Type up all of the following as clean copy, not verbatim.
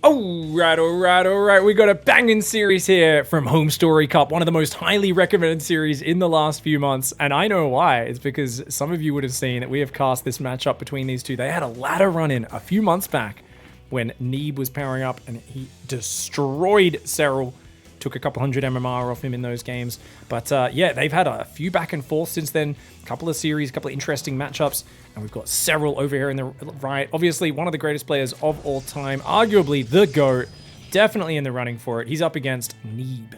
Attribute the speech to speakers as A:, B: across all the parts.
A: All right. We got a banging series here from Home Story Cup, one of the most highly recommended series in the last few months. And I know why. It's because some of you would have seen that we have cast this matchup between these two. They had a ladder run in a few months back when Neeb was powering up and he destroyed Serral. Took a couple hundred MMR off him in those games. But yeah, they've had a few back and forth since then. A couple of series, a couple of interesting matchups. And we've got Serral over here in the right. Obviously, one of the greatest players of all time. Arguably the GOAT. Definitely in the running for it. He's up against Neeb.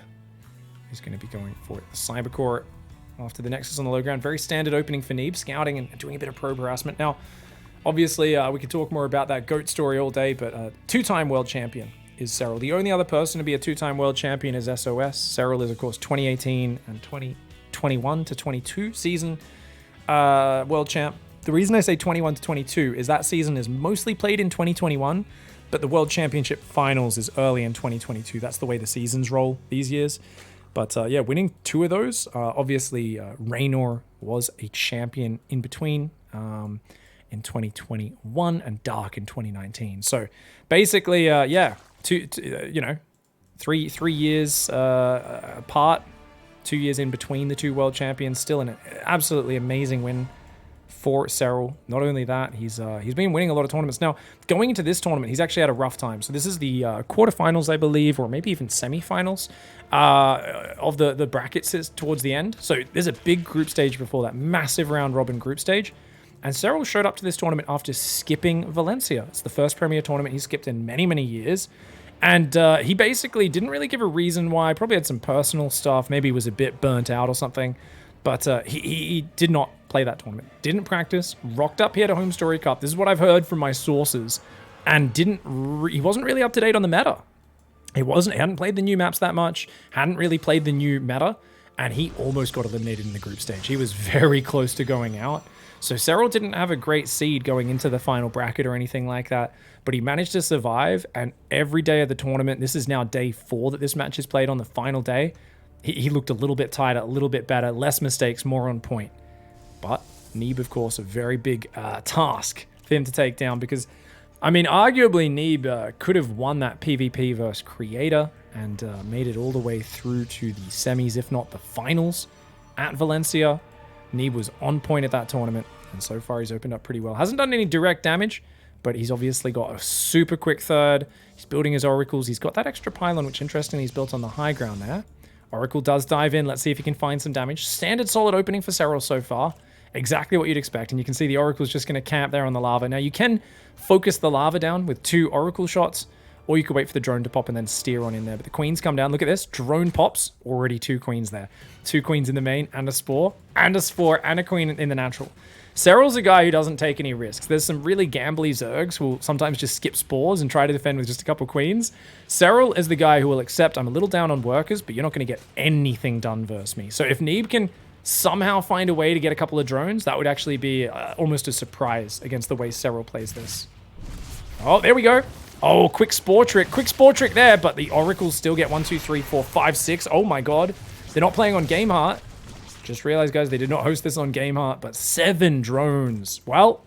A: He's going to be going for it. The Cybercore after the Nexus on the low ground. Very standard opening for Neeb. Scouting and doing a bit of probe harassment. Now, obviously, we could talk more about that GOAT story all day. But two-time world champion is Serral. The only other person to be a two-time world champion is SOS. Serral is, of course, 2018 and 2021 to 22 season world champ. The reason I say 21 to 22 is that season is mostly played in 2021, but the World Championship Finals is early in 2022. That's the way the seasons roll these years. But yeah, winning two of those. Obviously, Raynor was a champion in between in 2021 and Dark in 2019. So basically, yeah, 3 years apart, 2 years in between the two world champions. Still an absolutely amazing win for Serral. Not only that, he's been winning a lot of tournaments. Now, going into this tournament, he's actually had a rough time. So this is the quarterfinals, I believe, or maybe even semifinals of the brackets towards the end. So there's a big group stage before that, massive round robin group stage. And Serral showed up to this tournament after skipping Valencia. It's the first Premier tournament he skipped in many, many years. And he basically didn't really give a reason why. Probably had some personal stuff. Maybe he was a bit burnt out or something. But he did not play that tournament. Didn't practice. Rocked up here to Home Story Cup. This is what I've heard from my sources. And he wasn't really up to date on the meta. He hadn't played the new maps that much. Hadn't really played the new meta. And he almost got eliminated in the group stage. He was very close to going out. So Serral didn't have a great seed going into the final bracket or anything like that, but he managed to survive, and every day of the tournament, this is now day 4 that this match is played on, the final day, he looked a little bit tighter, a little bit better, less mistakes, more on point. But Neeb, of course, a very big task for him to take down because, I mean, arguably Neeb could have won that PvP versus Creator and made it all the way through to the semis, if not the finals at Valencia. Neeb was on point at that tournament, and so far he's opened up pretty well. Hasn't done any direct damage, but he's obviously got a super quick third. He's building his oracles. He's got that extra pylon, which interestingly he's built on the high ground there. Oracle does dive in. Let's see if he can find some damage. Standard solid opening for Serral so far. Exactly what you'd expect, and you can see the Oracle's just going to camp there on the lava. Now, you can focus the lava down with 2 Oracle shots, or you could wait for the drone to pop and then steer on in there. But the queens come down. Look at this. Drone pops. Already 2 queens there. 2 queens in the main, and a spore, and a queen in the natural. Serral's a guy who doesn't take any risks. There's some really gambly Zergs who will sometimes just skip spores and try to defend with just a couple queens. Serral is the guy who will accept, I'm a little down on workers, but you're not going to get anything done versus me. So if Neeb can somehow find a way to get a couple of drones, that would actually be almost a surprise against the way Serral plays this. Oh, there we go. Oh, quick spore trick there, but the Oracles still get 1, 2, 3, 4, 5, 6. Oh my god. They're not playing on Gameheart. Just realized, guys, they did not host this on Gameheart, but 7 drones. Well,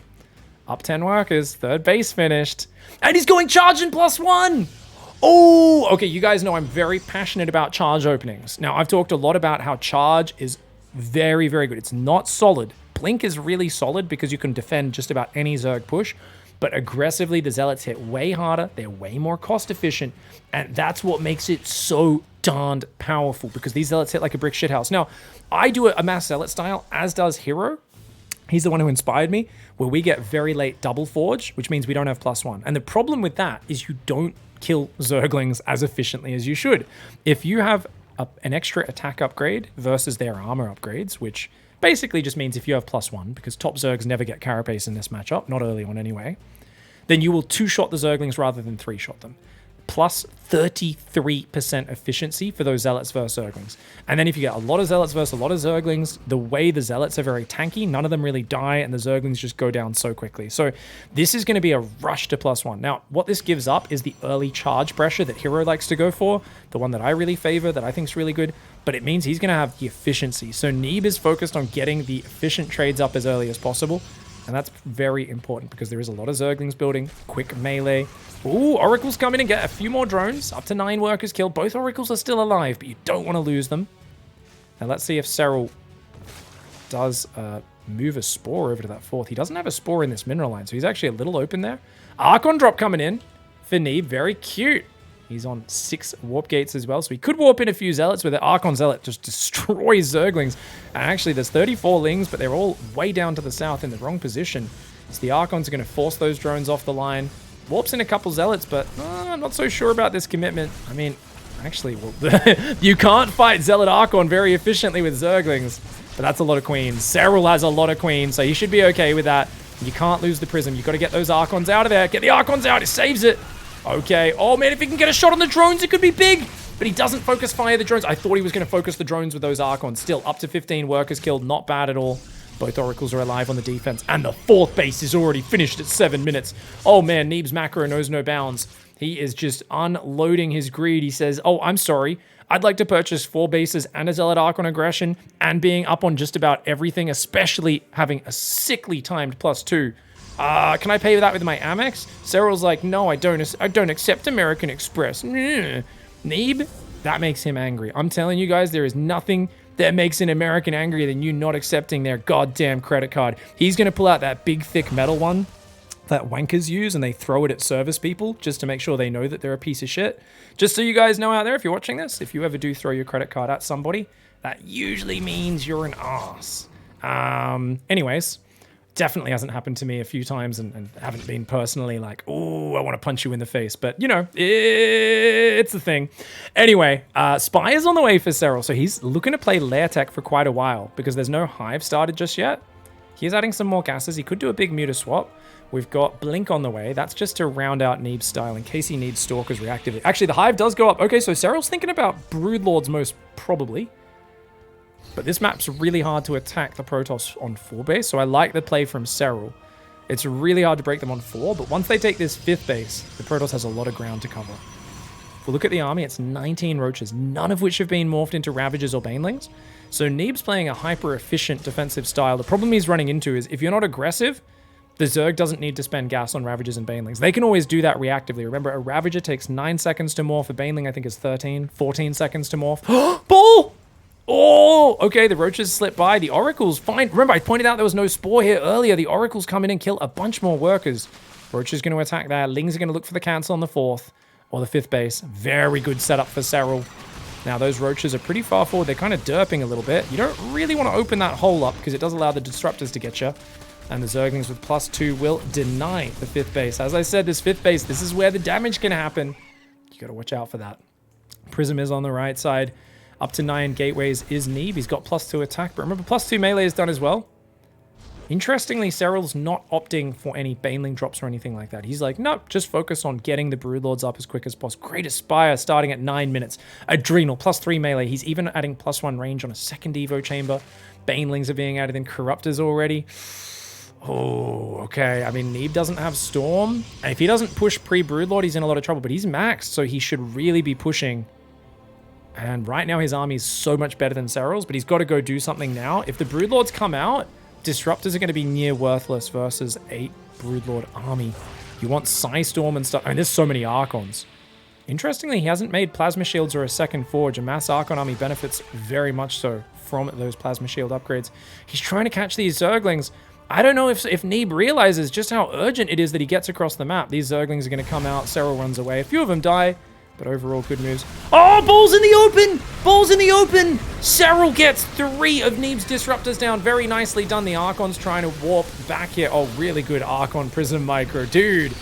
A: up 10 workers, 3rd base finished. And he's going charging +1. Oh, okay, you guys know I'm very passionate about charge openings. Now, I've talked a lot about how charge is very, very good. It's not solid. Blink is really solid because you can defend just about any Zerg push. But aggressively, the Zealots hit way harder. They're way more cost efficient. And that's what makes it so darned powerful, because these Zealots hit like a brick shithouse. Now, I do a mass Zealot style, as does Hero. He's the one who inspired me, where we get very late double forge, which means we don't have +1. And the problem with that is you don't kill Zerglings as efficiently as you should. If you have an extra attack upgrade versus their armor upgrades, which basically just means if you have +1, because top Zergs never get carapace in this matchup, not early on anyway, then you will 2-shot the Zerglings rather than 3-shot them. Plus 33% efficiency for those Zealots versus Zerglings. And then if you get a lot of Zealots versus a lot of Zerglings, the way the Zealots are very tanky, none of them really die, and the Zerglings just go down so quickly. So this is going to be a rush to +1. Now, what this gives up is the early charge pressure that Hero likes to go for, the one that I really favor, that I think is really good, but it means he's going to have the efficiency. So Neeb is focused on getting the efficient trades up as early as possible. And that's very important because there is a lot of Zerglings building. Quick melee. Ooh, Oracles come in and get a few more drones. Up to 9 workers killed. Both Oracles are still alive, but you don't want to lose them. Now let's see if Serral does move a Spore over to that 4th. He doesn't have a Spore in this mineral line, so he's actually a little open there. Archon drop coming in for Neeb. Very cute. He's on 6 warp gates as well, so he could warp in a few Zealots with it. Archon Zealot just destroys Zerglings. And actually, there's 34 Lings, but they're all way down to the south in the wrong position. So the Archons are going to force those drones off the line. Warps in a couple Zealots, but I'm not so sure about this commitment. I mean, actually, well, you can't fight Zealot Archon very efficiently with Zerglings, but that's a lot of Queens. Serral has a lot of Queens, so he should be okay with that. You can't lose the Prism. You've got to get those Archons out of there. Get the Archons out. It saves it. Okay. Oh, man, if he can get a shot on the drones, it could be big. But he doesn't focus fire the drones. I thought he was going to focus the drones with those Archons. Still, up to 15 workers killed. Not bad at all. Both Oracles are alive on the defense. And the 4th base is already finished at 7 minutes. Oh, man, Neeb's macro knows no bounds. He is just unloading his greed. He says, oh, I'm sorry. I'd like to purchase 4 bases and a Zealot Archon aggression and being up on just about everything, especially having a sickly timed +2. Can I pay that with my Amex? Serral's like, no, I don't accept American Express. Neeb, that makes him angry. I'm telling you guys, there is nothing that makes an American angrier than you not accepting their goddamn credit card. He's going to pull out that big, thick metal one that wankers use, and they throw it at service people just to make sure they know that they're a piece of shit. Just so you guys know out there, if you're watching this, if you ever do throw your credit card at somebody, that usually means you're an ass. Anyways, definitely hasn't happened to me a few times, and haven't been personally like, oh, I want to punch you in the face. But, you know, it's the thing. Anyway, Spy is on the way for Serral. So he's looking to play Lair Tech for quite a while because there's no Hive started just yet. He's adding some more gases. He could do a big muta swap. We've got Blink on the way. That's just to round out Neeb's style in case he needs Stalkers reactively. Actually, the Hive does go up. Okay, so Serral's thinking about Broodlords most probably. But this map's really hard to attack the Protoss on 4 base, so I like the play from Serral. It's really hard to break them on 4, but once they take this 5th base, the Protoss has a lot of ground to cover. If we look at the army, it's 19 Roaches, none of which have been morphed into Ravagers or Banelings. So Neeb's playing a hyper-efficient defensive style. The problem he's running into is if you're not aggressive, the Zerg doesn't need to spend gas on Ravagers and Banelings. They can always do that reactively. Remember, a Ravager takes 9 seconds to morph. A Baneling, I think, is 14 seconds to morph. Ball! Oh, okay, the Roaches slip by. The Oracles, fine. Remember, I pointed out there was no Spore here earlier. The Oracles come in and kill a bunch more workers. Roach is going to attack there. Lings are going to look for the cancel on the 4th or the 5th base. Very good setup for Serral. Now, those Roaches are pretty far forward. They're kind of derping a little bit. You don't really want to open that hole up because it does allow the Disruptors to get you. And the Zerglings with +2 will deny the 5th base. As I said, this 5th base, this is where the damage can happen. You got to watch out for that. Prism is on the right side. Up to 9 gateways is Neeb. He's got +2 attack, but remember, +2 melee is done as well. Interestingly, Serral's not opting for any Baneling drops or anything like that. He's like, nope, just focus on getting the Broodlords up as quick as possible. Great Aspire starting at 9 minutes. Adrenal, +3 melee. He's even adding +1 range on a second Evo chamber. Banelings are being added in. Corruptors already. Oh, okay. I mean, Neeb doesn't have Storm. And if he doesn't push pre-Broodlord, he's in a lot of trouble. But he's maxed, so he should really be pushing. And right now, his army is so much better than Serral's, but he's got to go do something now. If the Broodlords come out, Disruptors are going to be near worthless versus 8 Broodlord army. You want Psystorm and stuff. I mean, there's so many Archons. Interestingly, he hasn't made Plasma Shields or a second Forge. A mass Archon army benefits very much so from those Plasma Shield upgrades. He's trying to catch these Zerglings. I don't know if Neeb realizes just how urgent it is that he gets across the map. These Zerglings are going to come out. Serral runs away. A few of them die. But overall, good moves. Oh, balls in the open! Balls in the open! Serral gets 3 of Neeb's Disruptors down. Very nicely done. The Archon's trying to warp back here. Oh, really good Archon Prism Micro. Dude,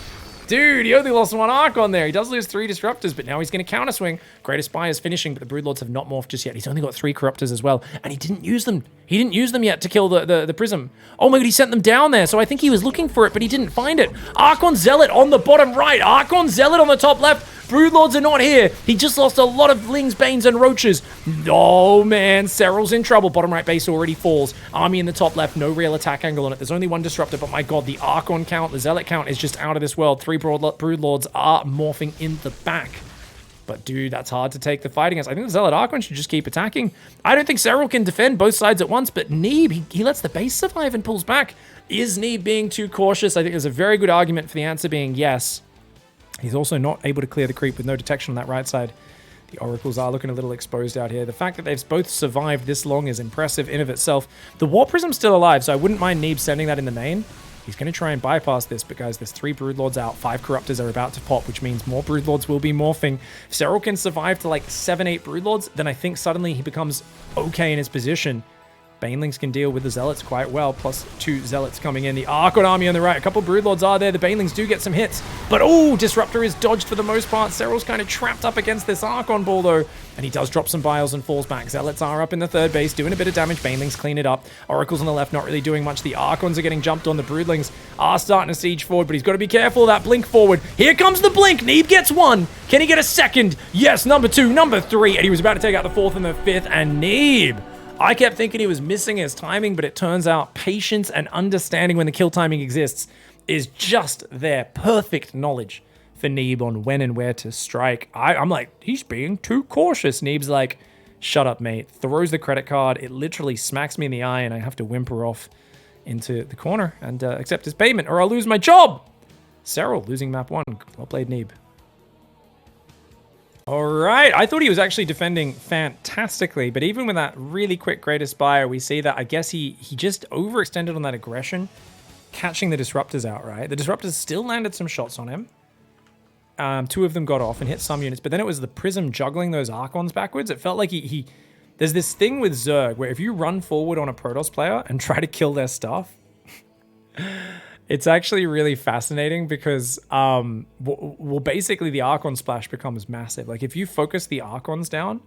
A: he only lost 1 Archon there. He does lose 3 Disruptors, but now he's going to counter swing. Great Aspire is finishing, but the Broodlords have not morphed just yet. He's only got 3 Corruptors as well, and he didn't use them. He didn't use them yet to kill the Prism. Oh my god, he sent them down there, so I think he was looking for it, but he didn't find it. Archon Zealot on the bottom right. Archon Zealot on the top left. Broodlords are not here. He just lost a lot of Lings, Banes, and Roaches. Oh, man. Serral's in trouble. Bottom right base already falls. Army in the top left. No real attack angle on it. There's only 1 Disruptor, but my god, the Archon count, the Zealot count is just out of this world. 3 Broodlords are morphing in the back. But dude, that's hard to take the fight against. I think the Zealot Archon should just keep attacking. I don't think Serral can defend both sides at once, but Neeb, he lets the base survive and pulls back. Is Neeb being too cautious? I think there's a very good argument for the answer being yes. He's also not able to clear the creep with no detection on that right side. The Oracles are looking a little exposed out here. The fact that they've both survived this long is impressive in of itself. The Warp Prism's still alive, so I wouldn't mind Neeb sending that in the main. He's going to try and bypass this, but guys, there's 3 Broodlords out, 5 Corruptors are about to pop, which means more Broodlords will be morphing. If Serral can survive to like 7, 8 Broodlords, then I think suddenly he becomes okay in his position. Banelings can deal with the Zealots quite well, plus 2 Zealots coming in. The Archon army on the right, a couple Broodlords are there. The Banelings do get some hits, but oh, Disruptor is dodged for the most part. Serral's kind of trapped up against this Archon ball though, and he does drop some Biles and falls back. Zealots are up in the third base, doing a bit of damage. Banelings clean it up. Oracles on the left, not really doing much. The Archons are getting jumped on. The Broodlings are starting to siege forward, but he's got to be careful of that blink forward. Here comes the blink. Neeb gets 1. Can he get a second? Yes, number 2, number 3, and he was about to take out the 4th and the 5th, and Neeb, I kept thinking he was missing his timing, but it turns out patience and understanding when the kill timing exists is just there. Perfect knowledge for Neeb on when and where to strike. I'm like, he's being too cautious. Neeb's like, shut up, mate. Throws the credit card. It literally smacks me in the eye, and I have to whimper off into the corner and accept his payment, or I'll lose my job. Serral losing map 1. Well played, Neeb. All right, I thought he was actually defending fantastically, but even with that really quick Great Aspire, we see that I guess he just overextended on that aggression, catching the Disruptors out, right? The Disruptors still landed some shots on him. 2 of them got off and hit some units, but then it was the Prism juggling those Archons backwards. It felt like there's this thing with Zerg where if you run forward on a Protoss player and try to kill their stuff, it's actually really fascinating because, well, basically the Archon splash becomes massive. Like if you focus the Archons down,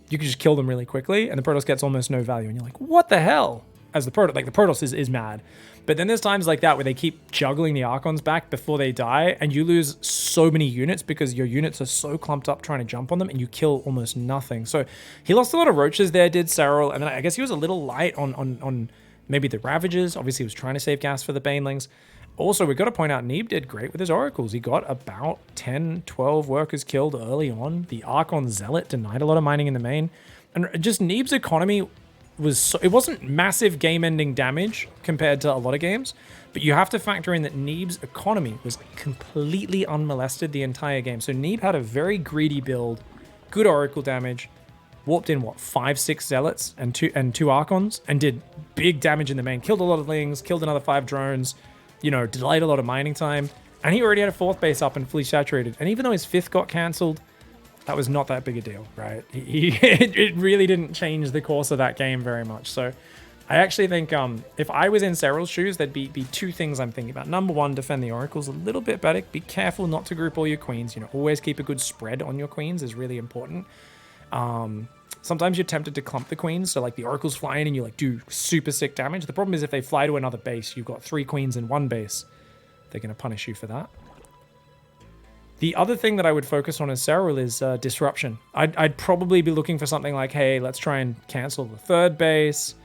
A: you can just kill them really quickly and the Protoss gets almost no value. And you're like, what the hell? As the Protoss, like the Protoss is mad. But then there's times like that where they keep juggling the Archons back before they die and you lose so many units because your units are so clumped up trying to jump on them and you kill almost nothing. So he lost a lot of Roaches there, did Serral. And then I guess he was a little light on maybe the Ravagers. Obviously, he was trying to save gas for the Banelings. Also, we've got to point out, Neeb did great with his Oracles. He got about 10, 12 workers killed early on. The Archon Zealot denied a lot of mining in the main. And just Neeb's economy was... it wasn't massive game-ending damage compared to a lot of games, but you have to factor in that Neeb's economy was completely unmolested the entire game. So Neeb had a very greedy build, good Oracle damage, warped in, what, 5, 6 Zealots and two Archons, and did big damage in the main. Killed a lot of Lings, killed another 5 drones, you know, delayed a lot of mining time. And he already had a 4th base up and fully saturated. And even though his 5th got cancelled, that was not that big a deal, right? It really didn't change the course of that game very much. So I actually think if I was in Serral's shoes, there'd be 2 things I'm thinking about. Number 1, defend the Oracles a little bit better. Be careful not to group all your queens. You know, always keep a good spread on your queens is really important. Sometimes you're tempted to clump the queens, so like the Oracles fly in and you like do super sick damage. The problem is if they fly to another base, you've got 3 queens in 1 base. They're going to punish you for that. The other thing that I would focus on as Serral is disruption. I'd probably be looking for something like, hey, let's try and cancel the 3rd base.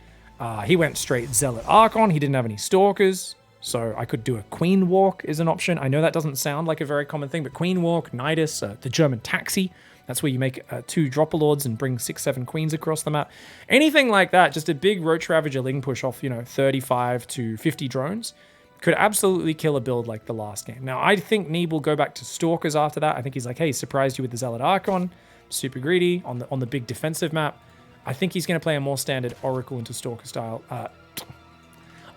A: He went straight Zealot Archon. He didn't have any Stalkers, so I could do a Queen Walk is an option. I know that doesn't sound like a very common thing, but Queen Walk, Nidus, the German Taxi. That's where you make 2 Dropper-Lords and bring 6, 7 Queens across the map. Anything like that, just a big Roach Ravager Ling push off, you know, 35 to 50 drones could absolutely kill a build like the last game. Now, I think Neeb will go back to Stalkers after that. I think he's like, hey, surprised you with the Zealot Archon. Super greedy on the big defensive map. I think he's going to play a more standard Oracle into Stalker style.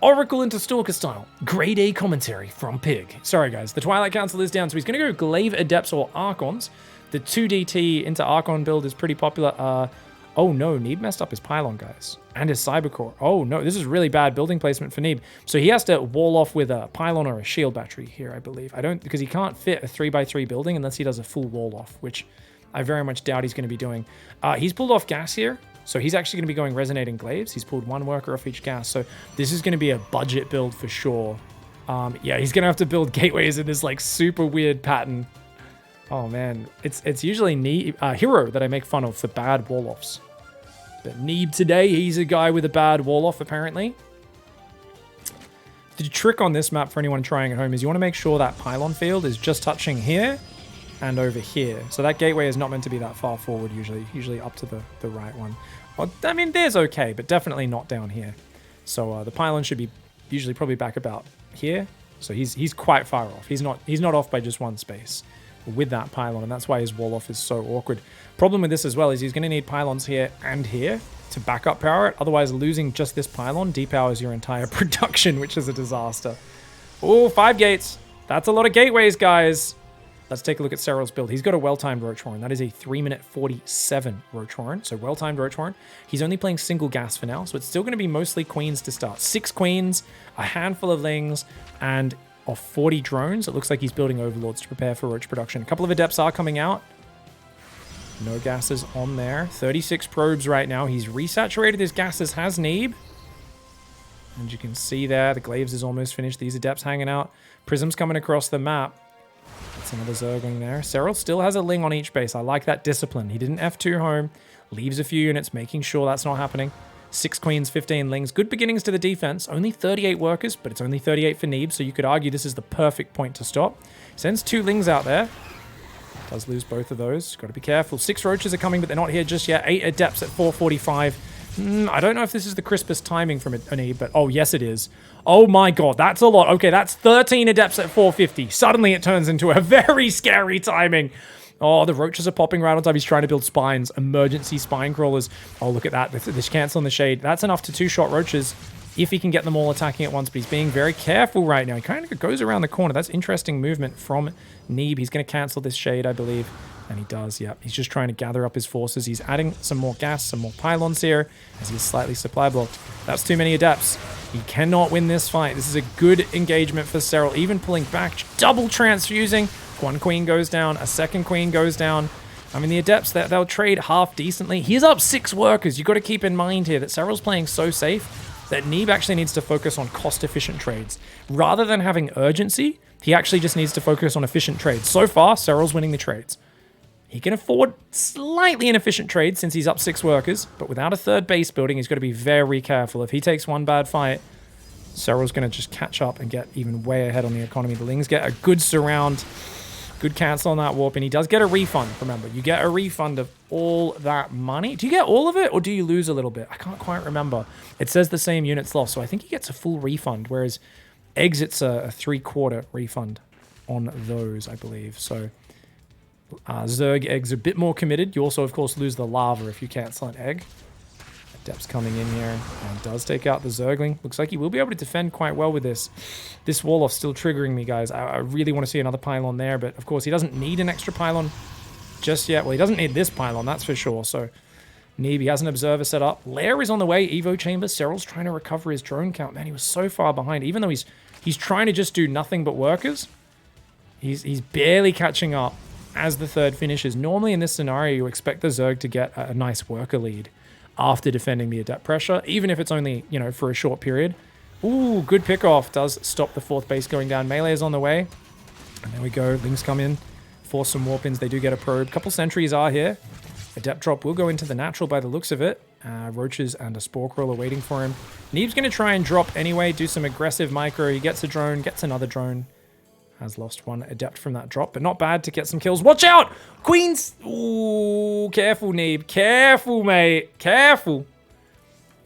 A: Oracle into Stalker style. Grade A commentary from Pig. Sorry, guys. The Twilight Council is down, so he's going to go Glaive Adepts or Archons. The 2DT into Archon build is pretty popular. Oh no, Neeb messed up his Pylon, guys. And his Cybercore. Oh no, this is really bad building placement for Neeb. So he has to wall off with a Pylon or a Shield Battery here, I believe. Because he can't fit a 3x3 building unless he does a full wall off, which I very much doubt he's going to be doing. He's pulled off gas here. So he's actually going to be going Resonating Glaives. He's pulled 1 worker off each gas. So this is going to be a budget build for sure. Yeah, he's going to have to build gateways in this like super weird pattern. Oh man, it's usually Hero that I make fun of for bad wall-offs. But Neeb today, he's a guy with a bad wall-off apparently. The trick on this map for anyone trying at home is you want to make sure that Pylon field is just touching here and over here. So that gateway is not meant to be that far forward usually up to the right one. Well, I mean, there's okay, but definitely not down here. So the pylon should be usually probably back about here. So he's quite far off. He's not off by just one space with that pylon, and that's why his wall off is so awkward. Problem with this as well is he's going to need pylons here and here to back up power it. Otherwise, losing just this pylon depowers your entire production, which is a disaster. Oh, 5 gates. That's a lot of gateways, guys. Let's take a look at Serral's build. He's got a well-timed Roach Horn. That is a 3-minute 47 Roach Horn. So well-timed Roach Horn. He's only playing single gas for now, so it's still going to be mostly queens to start. 6 queens, a handful of lings, and of 40 drones. It looks like he's building overlords to prepare for Roach production. A couple of adepts are coming out. No gases on there. 36 probes right now. He's resaturated his gases, has Neeb. And you can see there, the Glaives is almost finished. These adepts hanging out. Prism's coming across the map. That's another Zergling there. Serral still has a Ling on each base. I like that discipline. He didn't F2 home. Leaves a few units, making sure that's not happening. 6 queens, 15 lings. Good beginnings to the defense. Only 38 workers, but it's only 38 for Neeb, so you could argue this is the perfect point to stop. Sends 2 lings out there. Does lose both of those. Got to be careful. 6 roaches are coming, but they're not here just yet. 8 adepts at 445. I don't know if this is the crispest timing from Neeb, but oh, yes, it is. Oh my god, that's a lot. Okay, that's 13 adepts at 450. Suddenly it turns into a very scary timing. Oh, the roaches are popping right on top. He's trying to build spines. Emergency spine crawlers. Oh, look at that. This cancel on the shade. That's enough to 2-shot roaches if he can get them all attacking at once. But he's being very careful right now. He kind of goes around the corner. That's interesting movement from Neeb. He's going to cancel this shade, I believe. And he does, yeah. He's just trying to gather up his forces. He's adding some more gas, some more pylons here as he's slightly supply blocked. That's too many adepts. He cannot win this fight. This is a good engagement for Serral. Even pulling back, double transfusing. 1 queen goes down, a 2nd queen goes down. I mean, the adepts, they'll trade half decently. He's up 6 workers. You've got to keep in mind here that Serral's playing so safe that Neeb actually needs to focus on cost-efficient trades. Rather than having urgency, he actually just needs to focus on efficient trades. So far, Serral's winning the trades. He can afford slightly inefficient trades since he's up 6 workers, but without a 3rd base building, he's got to be very careful. If he takes one bad fight, Serral's going to just catch up and get even way ahead on the economy. The Lings get a good surround, good cancel on that warp, and he does get a refund. Remember, you get a refund of all that money. Do you get all of it, or do you lose a little bit? I can't quite remember. It says the same units lost, so I think he gets a full refund, whereas Exit's a 3/4 refund on those, I believe. So Zerg eggs are a bit more committed. You also, of course, lose the lava if you cancel an egg. Adept's coming in here and does take out the Zergling. Looks like he will be able to defend quite well with this. This wall off still triggering me, guys. I really want to see another pylon there, but of course he doesn't need an extra pylon just yet. Well, he doesn't need this pylon, that's for sure. So Neeb, he has an observer set up. Lair is on the way. Evo chamber. Serral's trying to recover his drone count. Man, he was so far behind. Even though he's trying to just do nothing but workers, he's barely catching up as the 3rd finishes. Normally in this scenario, you expect the Zerg to get a nice worker lead after defending the adept pressure, even if it's only, you know, for a short period. Ooh, good pickoff. Does stop the 4th base going down. Melee is on the way. And there we go. Lings come in, force some warp-ins. They do get a probe. Couple sentries are here. Adept drop will go into the natural by the looks of it. Roaches and a Spore Crawler waiting for him. Neeb's going to try and drop anyway, do some aggressive micro. He gets a drone, gets another drone. Has lost 1 adept from that drop, but not bad to get some kills. Watch out! Queens! Ooh, careful, Neeb. Careful, mate. Careful.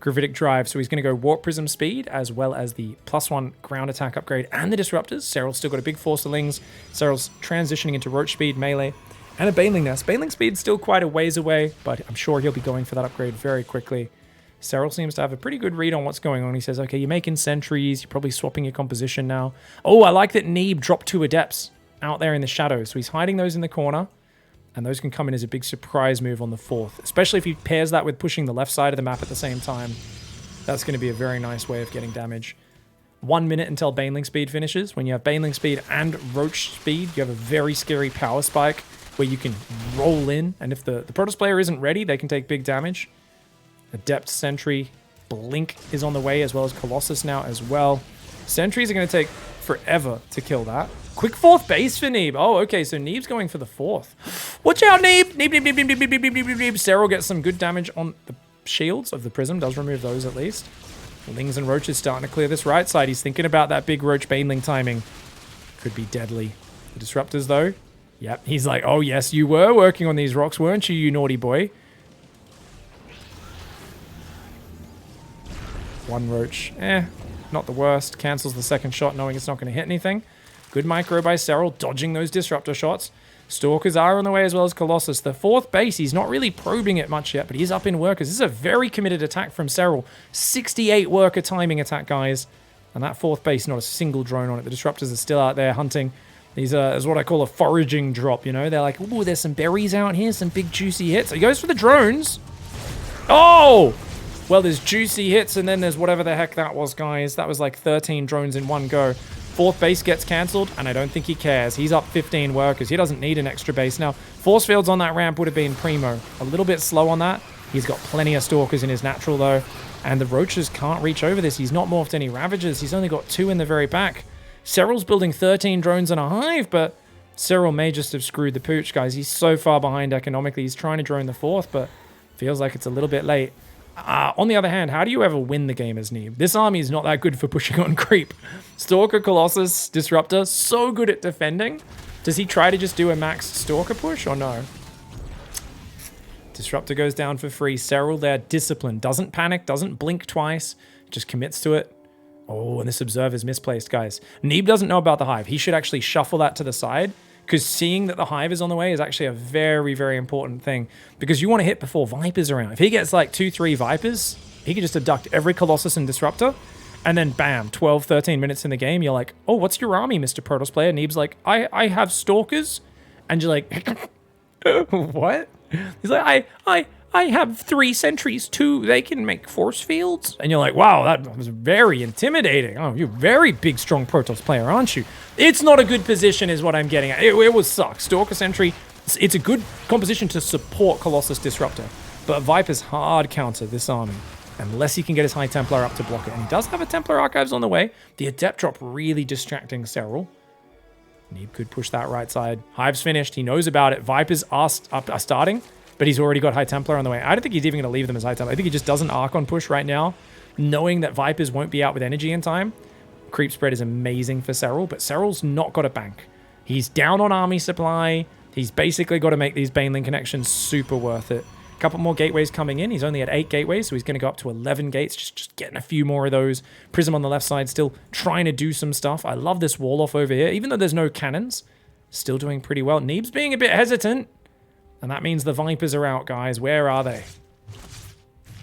A: Gravitic Drive. So he's going to go Warp Prism speed, as well as the +1 ground attack upgrade and the Disruptors. Serral's still got a big force of Lings. Serral's transitioning into Roach speed, melee, and a Baneling Nest. Baneling speed's still quite a ways away, but I'm sure he'll be going for that upgrade very quickly. Serral seems to have a pretty good read on what's going on. He says, okay, you're making sentries. You're probably swapping your composition now. Oh, I like that Neeb dropped 2 adepts out there in the shadows. So he's hiding those in the corner. And those can come in as a big surprise move on the 4th. Especially if he pairs that with pushing the left side of the map at the same time. That's going to be a very nice way of getting damage. 1 minute until Baneling speed finishes. When you have Baneling speed and Roach speed, you have a very scary power spike where you can roll in. And if the Protoss player isn't ready, they can take big damage. Adept Sentry, Blink is on the way, as well as Colossus now as well. Sentries are going to take forever to kill that. Quick 4th base for Neeb. Oh, okay, so Neeb's going for the 4th. Watch out, Neeb! Neeb. Serral gets some good damage on the shields of the Prism. Does remove those at least. Lings and Roaches starting to clear this right side. He's thinking about that big Roach Baneling timing. Could be deadly. The Disruptors, though. Yep, he's like, oh yes, you were working on these rocks, weren't you, you naughty boy? One roach, not the worst. Cancels the second shot knowing it's not going to hit anything. Good micro by Serral, dodging those disruptor shots. Stalkers are on the way as well as Colossus. The fourth base, he's not really probing it much yet, but he's up in workers. This is a very committed attack from Serral. 68 worker timing attack, guys. And that fourth base, not a single drone on it. The disruptors are still out there hunting. These is what I call a foraging drop, you know? They're like, ooh, there's some berries out here, some big juicy hits. So he goes for the drones. Oh! Well, there's juicy hits, and then there's whatever the heck that was, guys. That was like 13 drones in one go. Fourth base gets cancelled, and I don't think he cares. He's up 15 workers. He doesn't need an extra base. Now, force fields on that ramp would have been primo. A little bit slow on that. He's got plenty of stalkers in his natural, though. And the roaches can't reach over this. He's not morphed any ravagers. He's only got 2 in the very back. Serral's building 13 drones in a hive, but Serral may just have screwed the pooch, guys. He's so far behind economically. He's trying to drone the fourth, but feels like it's a little bit late. On the other hand, how do you ever win the game as Neeb? This army is not that good for pushing on creep. Stalker, Colossus, Disruptor, so good at defending. Does he try to just do a max Stalker push or no? Disruptor goes down for free. Serral there, disciplined. Doesn't panic, doesn't blink twice. Just commits to it. Oh, and this Observer's misplaced, guys. Neeb doesn't know about the hive. He should actually shuffle that to the side, because seeing that the hive is on the way is actually a very, very important thing. Because you want to hit before Viper's around. If he gets like 2-3 Vipers, he can just abduct every Colossus and Disruptor. And then bam, 12, 13 minutes in the game, you're like, oh, what's your army, Mr. Protoss player? Neeb's like, I have Stalkers. And you're like, what? He's like, I have 3 sentries too. They can make force fields. And you're like, wow, that was very intimidating. Oh, you're a very big, strong Protoss player, aren't you? It's not a good position is what I'm getting at. It was suck. Stalker sentry, it's a good composition to support Colossus Disruptor. But Viper's hard counter this army, unless he can get his High Templar up to block it. And he does have a Templar Archives on the way. The Adept drop really distracting Serral. Neeb could push that right side. Hive's finished. He knows about it. Vipers are starting, but he's already got High Templar on the way. I don't think he's even going to leave them as High Templar. I think he just doesn't Archon push right now, knowing that Vipers won't be out with energy in time. Creep spread is amazing for Serral, but Serral's not got a bank. He's down on army supply. He's basically got to make these Baneling connections super worth it. A couple more gateways coming in. He's only at 8 gateways, so he's going to go up to 11 gates. Just getting a few more of those. Prism on the left side still trying to do some stuff. I love this wall off over here. Even though there's no cannons, still doing pretty well. Neeb's being a bit hesitant. And that means the Vipers are out, guys. Where are they?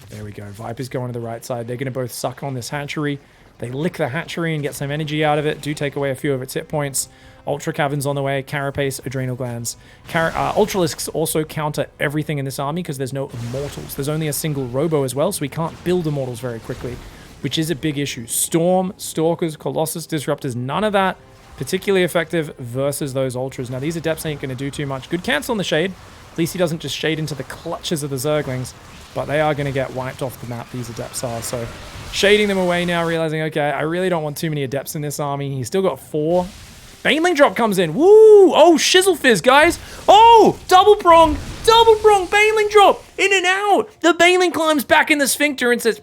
A: There we go. Vipers going to the right side. They're going to both suck on this hatchery. They lick the hatchery and get some energy out of it. Do take away a few of its hit points. Ultra Caverns on the way. Carapace, Adrenal Glands. Ultralisks also counter everything in this army because there's no Immortals. There's only a single Robo as well, so we can't build Immortals very quickly, which is a big issue. Storm, Stalkers, Colossus, Disruptors, none of that particularly effective versus those Ultras. Now, these Adepts ain't going to do too much. Good cancel on the Shade. At least he doesn't just shade into the clutches of the Zerglings, but they are going to get wiped off the map, these Adepts are. So shading them away now, realizing, okay, I really don't want too many Adepts in this army. He's still got 4. Baneling drop comes in. Woo! Oh, Shizzle Fizz, guys. Oh, double prong, Baneling drop. In and out. The Baneling climbs back in the Sphincter and says,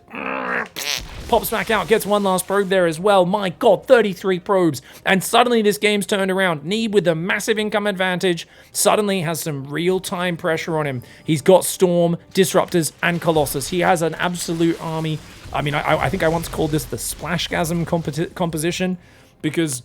A: pops back out, gets one last probe there as well. My God, 33 probes. And suddenly this game's turned around. Neeb with the massive income advantage suddenly has some real-time pressure on him. He's got Storm, Disruptors, and Colossus. He has an absolute army. I mean, I think I once called this the Splashgasm composition because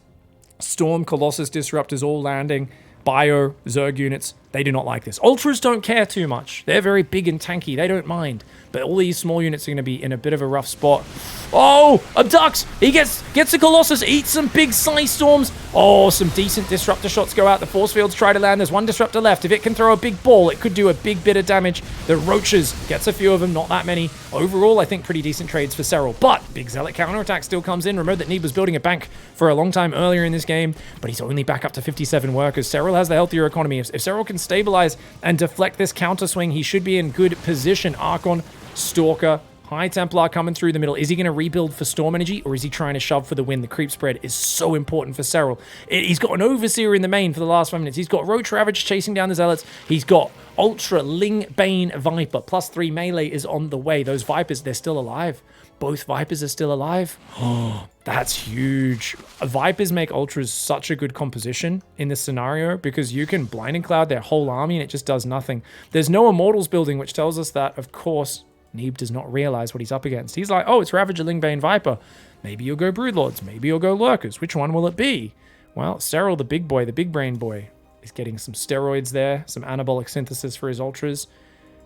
A: Storm, Colossus, Disruptors all landing. Bio, Zerg units, they do not like this. Ultras don't care too much. They're very big and tanky. They don't mind. But all these small units are going to be in a bit of a rough spot. Oh, abducts. He gets the Colossus, eats some big Psy Storms. Oh, some decent Disruptor shots go out. The force fields try to land. There's one Disruptor left. If it can throw a big ball, it could do a big bit of damage. The Roaches gets a few of them, not that many. Overall, I think pretty decent trades for Serral. But big Zealot counterattack still comes in. Remember that Neeb was building a bank for a long time earlier in this game, but he's only back up to 57 workers. Serral has the healthier economy. If Serral can stabilize and deflect this counter swing, he should be in good position. Archon, Stalker, High Templar coming through the middle. Is he going to rebuild for Storm Energy, or is he trying to shove for the win? The creep spread is so important for Serral. He's got an Overseer in the main for the last 5 minutes. He's got Roach Ravage chasing down the Zealots. He's got Ultra Ling Bane Viper. +3 melee is on the way. Those Vipers, they're still alive. Both Vipers are still alive. Oh, that's huge. Vipers make Ultras such a good composition in this scenario because you can Blinding Cloud their whole army and it just does nothing. There's no Immortals building, which tells us that, of course, Neeb does not realize what he's up against. He's like, oh, it's Ravager, Lingbane, Viper. Maybe you'll go Broodlords. Maybe you'll go Lurkers. Which one will it be? Well, Serral, the big boy, the big brain boy, is getting some steroids there, some anabolic synthesis for his Ultras.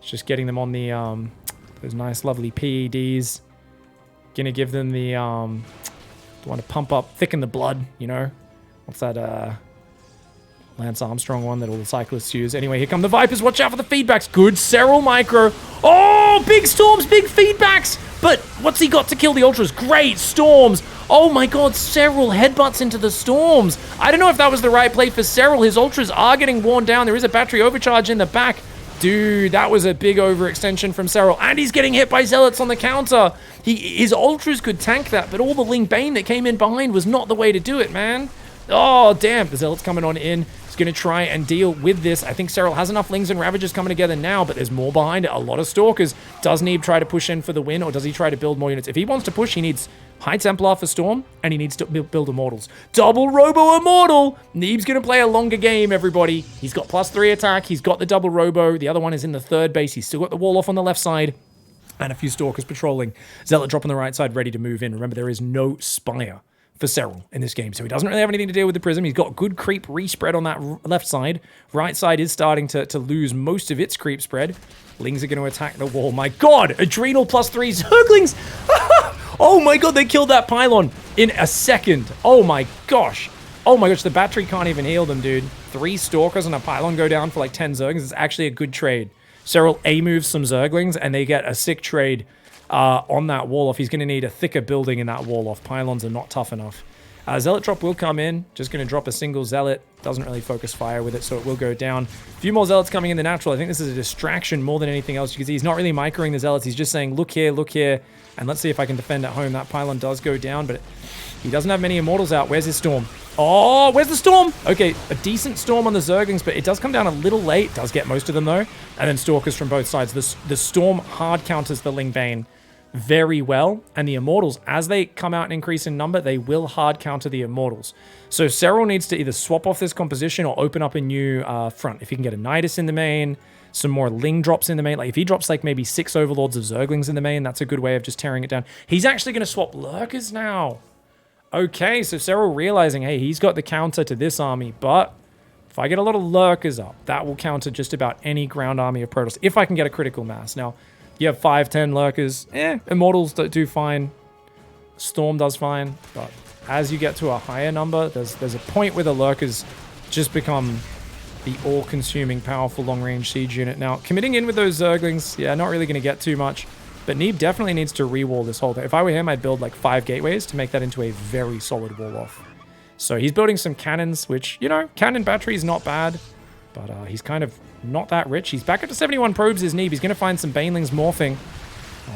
A: He's just getting them on the those nice, lovely PEDs. Gonna give them the want to pump up, thicken the blood, you know? What's that, Lance Armstrong one that all the cyclists use. Anyway, here come the Vipers. Watch out for the feedbacks. Good Serral micro. Oh, big storms, big feedbacks. But what's he got to kill the Ultras? Great storms. Oh my god, Serral headbutts into the storms. I don't know if that was the right play for Serral. His Ultras are getting worn down. There is a battery overcharge in the back. Dude, that was a big overextension from Serral. And he's getting hit by Zealots on the counter. His Ultras could tank that, but all the Ling Bane that came in behind was not the way to do it, man. Oh, damn. The Zealot's coming on in. He's going to try and deal with this. I think Serral has enough Lings and Ravagers coming together now, but there's more behind it. A lot of Stalkers. Does Neeb try to push in for the win, or does he try to build more units? If he wants to push, he needs High Templar for Storm, and he needs to build Immortals. Double Robo Immortal! Neeb's going to play a longer game, everybody. He's got +3 attack. He's got the double Robo. The other one is in the third base. He's still got the wall off on the left side. And a few Stalkers patrolling. Zealot drop on the right side, ready to move in. Remember, there is no Spire for Serral in this game, so he doesn't really have anything to deal with the Prism. He's got good creep respread on that left side. Right side is starting to lose most of its creep spread. Lings are going to attack the wall. My god! Adrenal +3 Zerglings! Oh my god, they killed that pylon in a second. Oh my gosh. Oh my gosh, the battery can't even heal them, dude. 3 Stalkers and a pylon go down for like 10 Zerglings. It's actually a good trade. Serral A-moves some Zerglings, and they get a sick trade on that wall off. He's going to need a thicker building in that wall off. Pylons are not tough enough. Zealot drop will come in. Just going to drop a single Zealot. Doesn't really focus fire with it, so it will go down. A few more Zealots coming in the natural. I think this is a distraction more than anything else. You can see he's not really microing the Zealots. He's just saying, look here, and let's see if I can defend at home. That pylon does go down, but he doesn't have many Immortals out. Where's his Storm? Oh, where's the Storm? Okay, a decent Storm on the Zerglings, but it does come down a little late. Does get most of them, though. And then Stalkers from both sides. The Storm hard counters the Ling Bane very well, and the Immortals, as they come out and increase in number, they will hard counter the Immortals. So Serral needs to either swap off this composition or open up a new front. If he can get a Nidus in the main, some more Ling drops in the main. Like if he drops like maybe 6 Overlords of Zerglings in the main, that's a good way of just tearing it down. He's actually going to swap Lurkers now. Okay, so Serral realizing, hey, he's got the counter to this army, but if I get a lot of Lurkers up, that will counter just about any ground army of Protoss, if I can get a critical mass. Now, you have 5, 10 Lurkers. Immortals do fine. Storm does fine. But as you get to a higher number, there's a point where the Lurkers just become the all-consuming, powerful long-range siege unit. Now, committing in with those Zerglings, yeah, not really going to get too much. But Neeb definitely needs to re-wall this whole thing. If I were him, I'd build like 5 gateways to make that into a very solid wall-off. So he's building some cannons, which, you know, cannon battery is not bad. But he's kind of not that rich. He's back up to 71 probes his Neeb. He's going to find some Banelings morphing.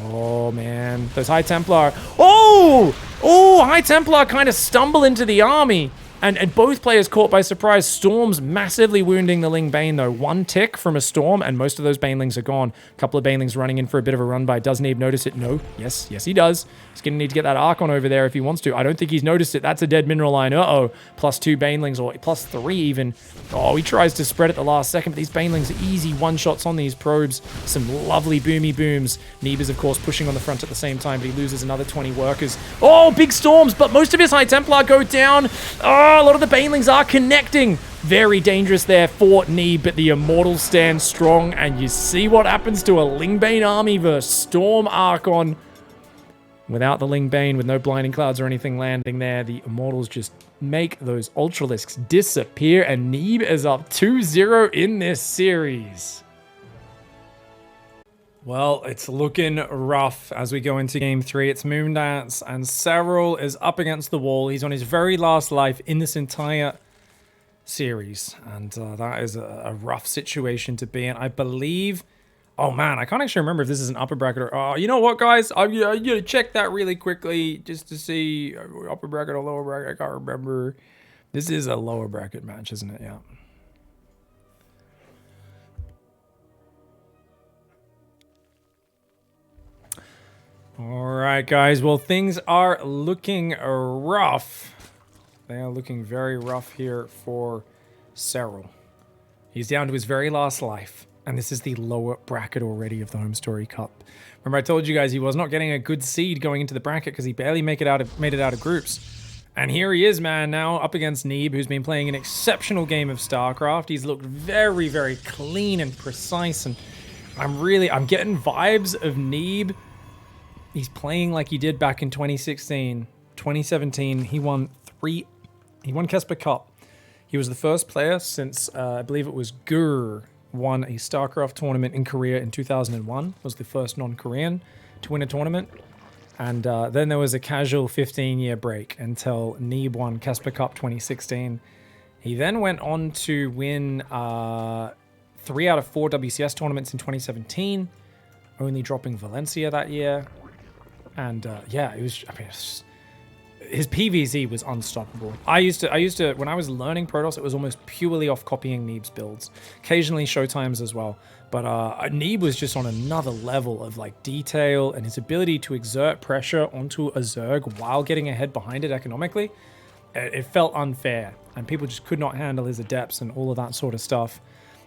A: Oh, man. Those High Templar. Oh! Oh, High Templar kind of stumble into the army. And both players caught by surprise. Storm's massively wounding the Ling Bane, though. 1 tick from a Storm, and most of those Banelings are gone. A couple of Banelings running in for a bit of a run by. Does Neeb notice it? No. Yes, he does. He's going to need to get that Archon over there if he wants to. I don't think he's noticed it. That's a dead mineral line. Uh-oh. +2 Banelings, or +3 even. Oh, he tries to spread at the last second, but these Banelings are easy one-shots on these probes. Some lovely boomy booms. Neeb is, of course, pushing on the front at the same time, but he loses another 20 workers. Oh, big Storms, but most of his High Templar go down. Oh, a lot of the Banelings are connecting. Very dangerous there for Neeb, but the Immortals stand strong, and you see what happens to a Ling Bane army versus Storm Archon. Without the Ling Bane, with no Blinding Clouds or anything landing there, the Immortals just make those Ultralisks disappear, and Neeb is up 2-0 in this series. Well, it's looking rough as we go into Game 3. It's Moondance, and Serral is up against the wall. He's on his very last life in this entire series, and that is a rough situation to be in. I believe Oh man, I can't actually remember if this is an upper bracket or... Oh, you know what, guys? I'm gonna check that really quickly just to see upper bracket or lower bracket. I can't remember. This is a lower bracket match, isn't it? Yeah. All right, guys. Well, things are looking rough. They are looking very rough here for Serral. He's down to his very last life. And this is the lower bracket already of the Home Story Cup. Remember, I told you guys he was not getting a good seed going into the bracket because he barely made it out of groups. And here he is, man, now up against Neeb, who's been playing an exceptional game of StarCraft. He's looked very, very clean and precise. And I'm getting vibes of Neeb. He's playing like he did back in 2016. 2017, he won Kesper Cup. He was the first player since, I believe it was Gur, won a StarCraft tournament in Korea in 2001, was the first non-Korean to win a tournament. And then there was a casual 15-year break until Neeb won Kesper Cup 2016. He then went on to win 3 out of 4 WCS tournaments in 2017, only dropping Valencia that year. And yeah, it was, his PvZ was unstoppable. I used to, when I was learning Protoss, it was almost purely off copying Neeb's builds. Occasionally Showtimes as well. But Neeb was just on another level of like detail, and his ability to exert pressure onto a Zerg while getting ahead behind it economically. It felt unfair, and people just could not handle his adepts and all of that sort of stuff.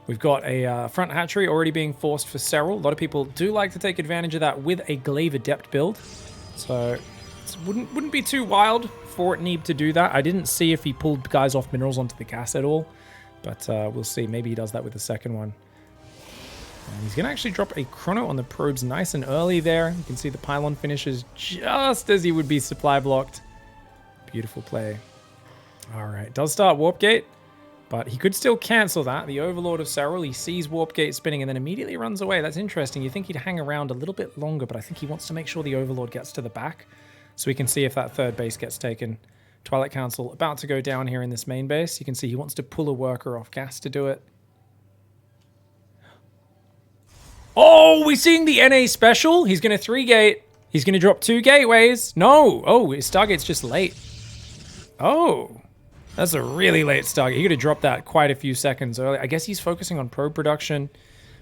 A: We've got a front hatchery already being forced for Serral. A lot of people do like to take advantage of that with a Glaive Adept build. So wouldn't be too wild for Neeb to do that. I didn't see if he pulled guys off minerals onto the gas at all, but we'll see. Maybe he does that with the second one. And he's going to actually drop a chrono on the probes nice and early there. You can see the pylon finishes just as he would be supply blocked. Beautiful play. All right, does start Warp Gate, but he could still cancel that. The Overlord of Serral, he sees Warp Gate spinning and then immediately runs away. That's interesting. You think he'd hang around a little bit longer, but I think he wants to make sure the Overlord gets to the back so we can see if that third base gets taken. Twilight Council about to go down here in this main base. You can see he wants to pull a worker off gas to do it. Oh, we're seeing the NA special. He's going to 3-gate. He's going to drop 2 gateways. No. Oh, his Stargate's just late. Oh. That's a really late Stargate. He could have dropped that quite a few seconds early. I guess he's focusing on probe production.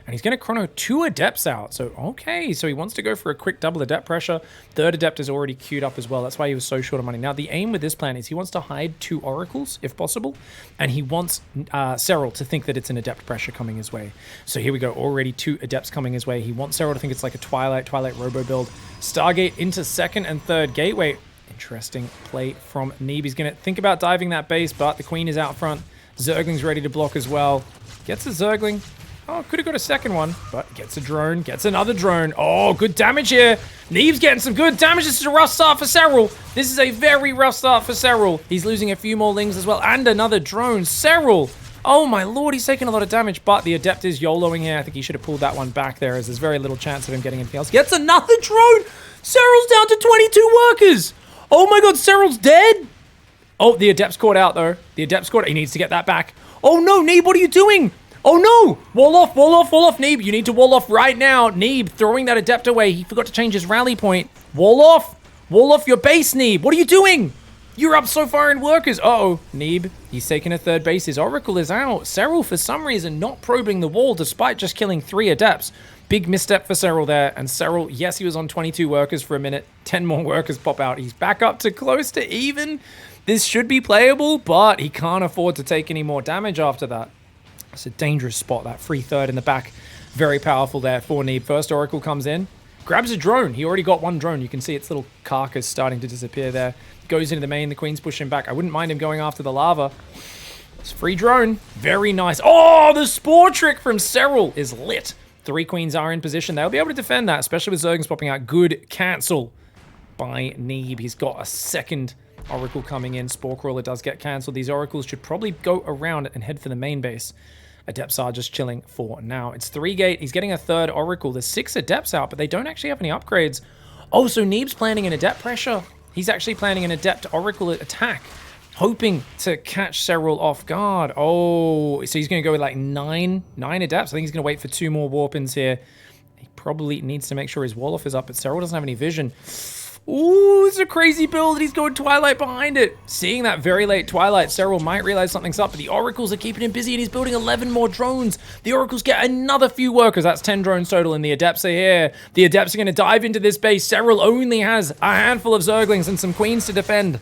A: And he's going to chrono 2 Adepts out. So, okay. So he wants to go for a quick double Adept pressure. Third Adept is already queued up as well. That's why he was so short of money. Now, the aim with this plan is he wants to hide 2 Oracles, if possible. And he wants Serral to think that it's an Adept pressure coming his way. So here we go. Already 2 Adepts coming his way. He wants Serral to think it's like a Twilight Robo build. Stargate into second and third gateway. Interesting play from Neeb. He's going to think about diving that base, but the Queen is out front. Zergling's ready to block as well. Gets a Zergling. Oh, could have got a second one, but gets a drone, gets another drone. Oh, good damage here. Neeb's getting some good damage. This is a rough start for Serral. This is a very rough start for Serral. He's losing a few more lings as well, and another drone. Serral. Oh my lord, he's taking a lot of damage, but the Adept is YOLOing here. I think he should have pulled that one back there, as there's very little chance of him getting anything else. Gets another drone. Serral's down to 22 workers. Oh my god, Serral's dead. Oh, the Adept's caught out though. The Adept's caught. He needs to get that back. Oh no, Neeb, what are you doing? Oh no! Wall off, wall off, wall off, Neeb. You need to wall off right now. Neeb throwing that Adept away. He forgot to change his rally point. Wall off. Wall off your base, Neeb. What are you doing? You're up so far in workers. Uh-oh. Neeb, he's taking a third base. His Oracle is out. Serral, for some reason, not probing the wall despite just killing 3 Adepts. Big misstep for Serral there. And Serral, yes, he was on 22 workers for a minute. 10 more workers pop out. He's back up to close to even. This should be playable, but he can't afford to take any more damage after that. It's a dangerous spot, that free third in the back. Very powerful there for Neeb. First Oracle comes in, grabs a drone. He already got one drone. You can see its little carcass starting to disappear there. Goes into the main. The Queen's pushing back. I wouldn't mind him going after the lava. It's a free drone. Very nice. Oh, the Spore Trick from Serral is lit. 3 Queens are in position. They'll be able to defend that, especially with Zerglings popping out. Good cancel by Neeb. He's got a second Oracle coming in. Spore Crawler does get cancelled. These Oracles should probably go around and head for the main base. Adepts are just chilling for now. It's 3-gate. He's getting a third Oracle. There's 6 Adepts out, but they don't actually have any upgrades. Oh, so Neeb's planning an Adept pressure. He's actually planning an Adept Oracle attack, hoping to catch Serral off guard. Oh, so he's going to go with like 9 Adepts. I think he's going to wait for 2 more Warpins here. probably needs to make sure his wall off is up, but Serral doesn't have any vision. Ooh, it's a crazy build, and he's going Twilight behind it. Seeing that very late Twilight, Serral might realize something's up, but the Oracles are keeping him busy, and he's building 11 more drones. The Oracles get another few workers. That's 10 drones total, and the Adepts are here. The Adepts are going to dive into this base. Serral only has a handful of Zerglings and some Queens to defend.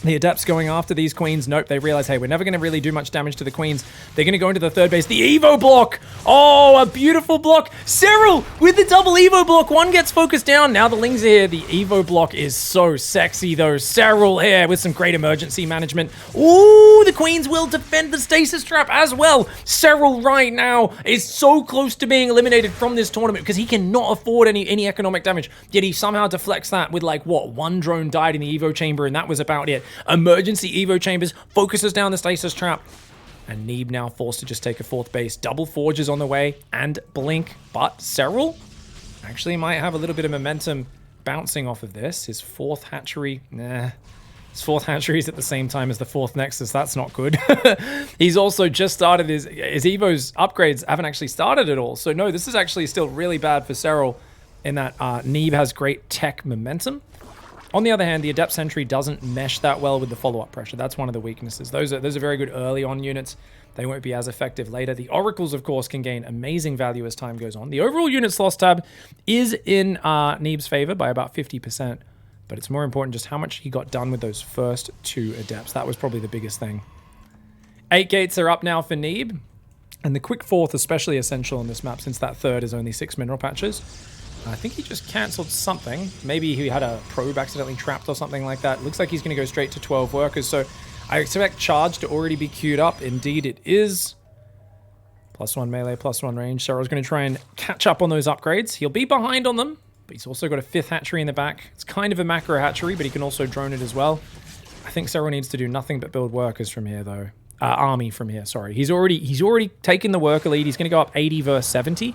A: The Adepts going after these Queens. Nope, they realize, hey, we're never going to really do much damage to the Queens. They're going to go into the third base. The Evo block! Oh, a beautiful block. Serral with the double Evo block. One gets focused down. Now the Lings are here. The Evo block is so sexy, though. Serral here with some great emergency management. Ooh, the Queens will defend the Stasis Trap as well. Serral right now is so close to being eliminated from this tournament because he cannot afford any economic damage. Yet he somehow deflects that with, like, what, one drone died in the Evo chamber, and that was about it. Emergency Evo chambers, focuses down the Stasis Trap. And Neeb now forced to just take a fourth base. Double Forges on the way and Blink. But Serral actually might have a little bit of momentum bouncing off of this. His fourth hatchery, nah. His fourth hatchery is at the same time as the fourth Nexus. That's not good. He's also just started his Evo's upgrades haven't actually started at all. So no, this is actually still really bad for Serral in that Neeb has great tech momentum. On the other hand, the Adept Sentry doesn't mesh that well with the follow-up pressure. That's one of the weaknesses. Those are very good early on units. They won't be as effective later. The Oracles, of course, can gain amazing value as time goes on. The overall units loss tab is in Neeb's favor by about 50%, but it's more important just how much he got done with those first two Adepts. That was probably the biggest thing. 8 gates are up now for Neeb, and the quick fourth especially essential on this map since that third is only 6 mineral patches. I think he just cancelled something. Maybe he had a probe accidentally trapped or something like that. Looks like he's going to go straight to 12 workers. So I expect charge to already be queued up. Indeed it is. +1 melee, +1 range. Serral's going to try and catch up on those upgrades. He'll be behind on them, but he's also got a 5th hatchery in the back. It's kind of a macro hatchery, but he can also drone it as well. I think Serral needs to do nothing but build workers from here, though. Army from here, sorry. He's already taken the worker lead. He's going to go up 80 versus 70.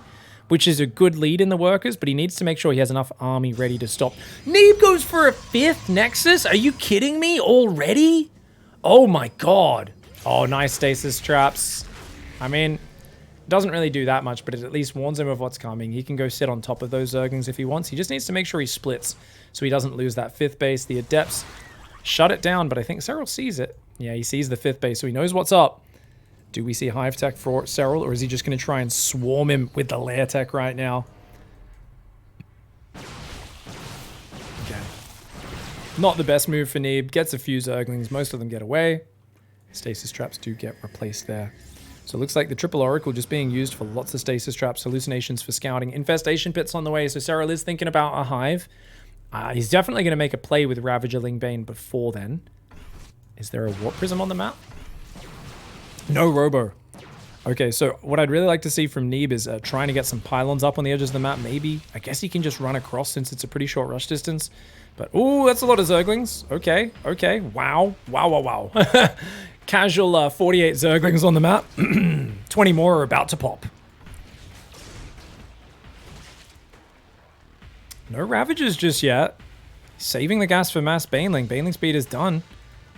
A: Which is a good lead in the workers, but he needs to make sure he has enough army ready to stop. Neeb goes for a 5th Nexus? Are you kidding me already? Oh my god. Oh, nice Stasis Traps. I mean, doesn't really do that much, but it at least warns him of what's coming. He can go sit on top of those Zerglings if he wants. He just needs to make sure he splits so he doesn't lose that 5th base. The Adepts shut it down, but I think Serral sees it. Yeah, he sees the 5th base, so he knows what's up. Do we see Hive Tech for Serral, or is he just going to try and swarm him with the Lair Tech right now? Okay. Not the best move for Neeb. Gets a few Zerglings. Most of them get away. Stasis Traps do get replaced there. So it looks like the Triple Oracle just being used for lots of Stasis Traps, Hallucinations for scouting. Infestation Pits on the way, so Serral is thinking about a Hive. He's definitely going to make a play with Ravager Lingbane before then. Is there a Warp Prism on the map? No Robo. Okay, so what I'd really like to see from Neeb is trying to get some pylons up on the edges of the map, maybe. I guess he can just run across since it's a pretty short rush distance. But, ooh, that's a lot of Zerglings. Okay, okay. Wow. Wow, wow, wow. Casual 48 Zerglings on the map. 20 more are about to pop. No Ravagers just yet. Saving the gas for mass Baneling. Baneling speed is done.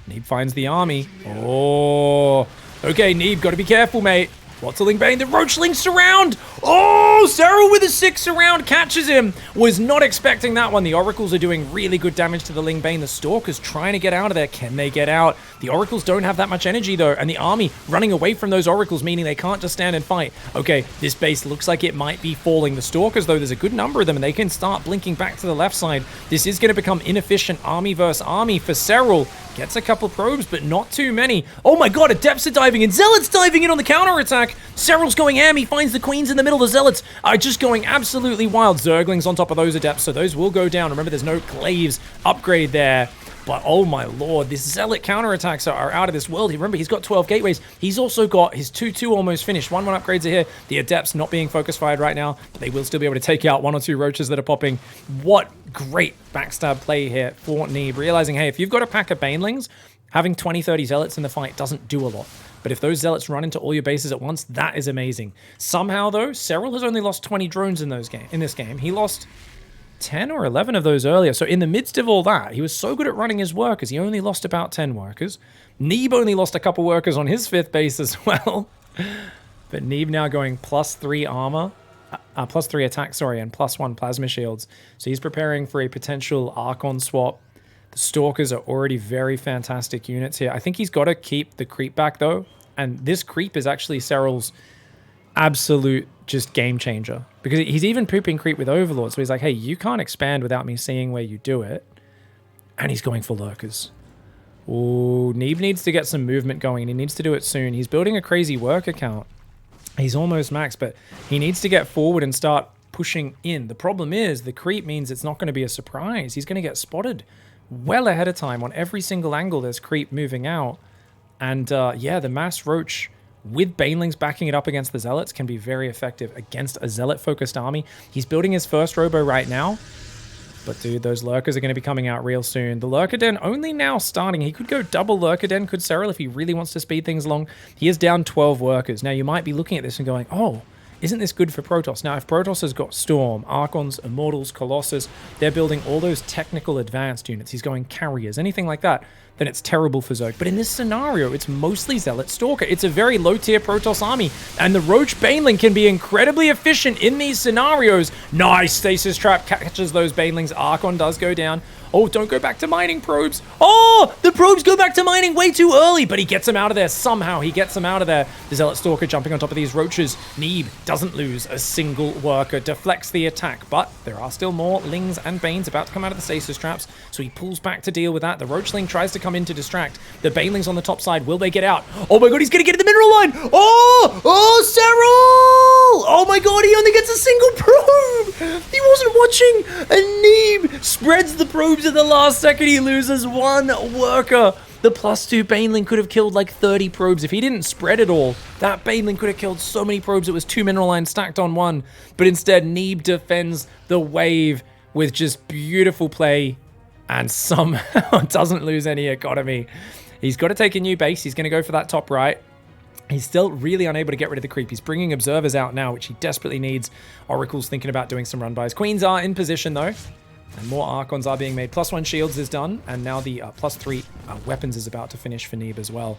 A: Neeb finds the army. Oh... Okay, Neeb, gotta be careful, mate. What's a Lingbane? The Roachling surround! Oh, Serral with a 6 surround catches him. Was not expecting that one. The Oracles are doing really good damage to the Lingbane. The Stalker's trying to get out of there. Can they get out? The Oracles don't have that much energy, though, and the army running away from those Oracles, meaning they can't just stand and fight. Okay, this base looks like it might be falling. The Stalkers, though, there's a good number of them, and they can start blinking back to the left side. This is going to become inefficient army versus army for Serral. Gets a couple probes, but not too many. Oh my god, Adepts are diving in. Zealots diving in on the counterattack. Serral's going ham. He finds the Queens in the middle. The Zealots are just going absolutely wild. Zerglings on top of those Adepts, so those will go down. Remember, there's no Glaives upgrade there. But oh my lord, this Zealot counterattacks are out of this world. Remember, he's got 12 gateways. He's also got his 2-2 almost finished. 1-1 upgrades are here. The Adepts not being focus fired right now, but they will still be able to take out 1 or 2 roaches that are popping. What great backstab play here for Neeb. Realizing, hey, if you've got a pack of Banelings, having 20-30 Zealots in the fight doesn't do a lot. But if those Zealots run into all your bases at once, that is amazing. Somehow, though, Serral has only lost 20 drones in this game. He lost 10 or 11 of those earlier. So in the midst of all that, he was so good at running his workers. He only lost about 10 workers. Neeb only lost a couple workers on his 5th base as well. But Neeb now going +3 armor. +3 attack, sorry, and +1 plasma shields. So he's preparing for a potential Archon swap. The Stalkers are already very fantastic units here. I think he's got to keep the creep back, though. And this creep is actually Serral's absolute just game changer. Because he's even pooping creep with Overlord. So he's like, hey, you can't expand without me seeing where you do it. And he's going for Lurkers. Ooh, Neeb needs to get some movement going. He needs to do it soon. He's building a crazy work account. He's almost max, but he needs to get forward and start pushing in. The problem is the creep means it's not going to be a surprise. He's going to get spotted well ahead of time. On every single angle, there's creep moving out. And yeah, the Mass Roach with Banelings backing it up against the Zealots can be very effective against a Zealot-focused army. He's building his first Robo right now. But dude, those Lurkers are going to be coming out real soon. The Lurker Den only now starting. He could go double Lurker Den, could Serral, if he really wants to speed things along. He is down 12 workers. Now, you might be looking at this and going, oh, isn't this good for Protoss? Now, if Protoss has got Storm, Archons, Immortals, Colossus, they're building all those technical advanced units. He's going carriers, anything like that, then it's terrible for Zerg. But in this scenario, it's mostly Zealot Stalker. It's a very low-tier Protoss army, and the Roach Baneling can be incredibly efficient in these scenarios. Nice! Stasis Trap catches those Banelings. Archon does go down. Oh, don't go back to mining, probes. Oh, the probes go back to mining way too early, but he gets them out of there somehow. He gets them out of there. The Zealot Stalker jumping on top of these roaches. Neeb doesn't lose a single worker, deflects the attack, but there are still more Lings and Banes about to come out of the stasis traps, so he pulls back to deal with that. The Roachling tries to come in to distract. The Banelings on the top side, will they get out? Oh my god, he's gonna get in the mineral line! Oh, Serral! Oh my god, he only gets a single probe! He wasn't watching, and Neeb spreads the probes at the last second. He loses one worker. The +2 Baneling could have killed like 30 probes. If he didn't spread it all, that Baneling could have killed so many probes. It was 2 mineral lines stacked on one. But instead, Neeb defends the wave with just beautiful play and somehow doesn't lose any economy. He's got to take a new base. He's going to go for that top right. He's still really unable to get rid of the creep. He's bringing observers out now, which he desperately needs. Oracle's thinking about doing some run bys. Queens are in position, though. And more Archons are being made. +1 shields is done. And now the +3 weapons is about to finish for Neeb as well.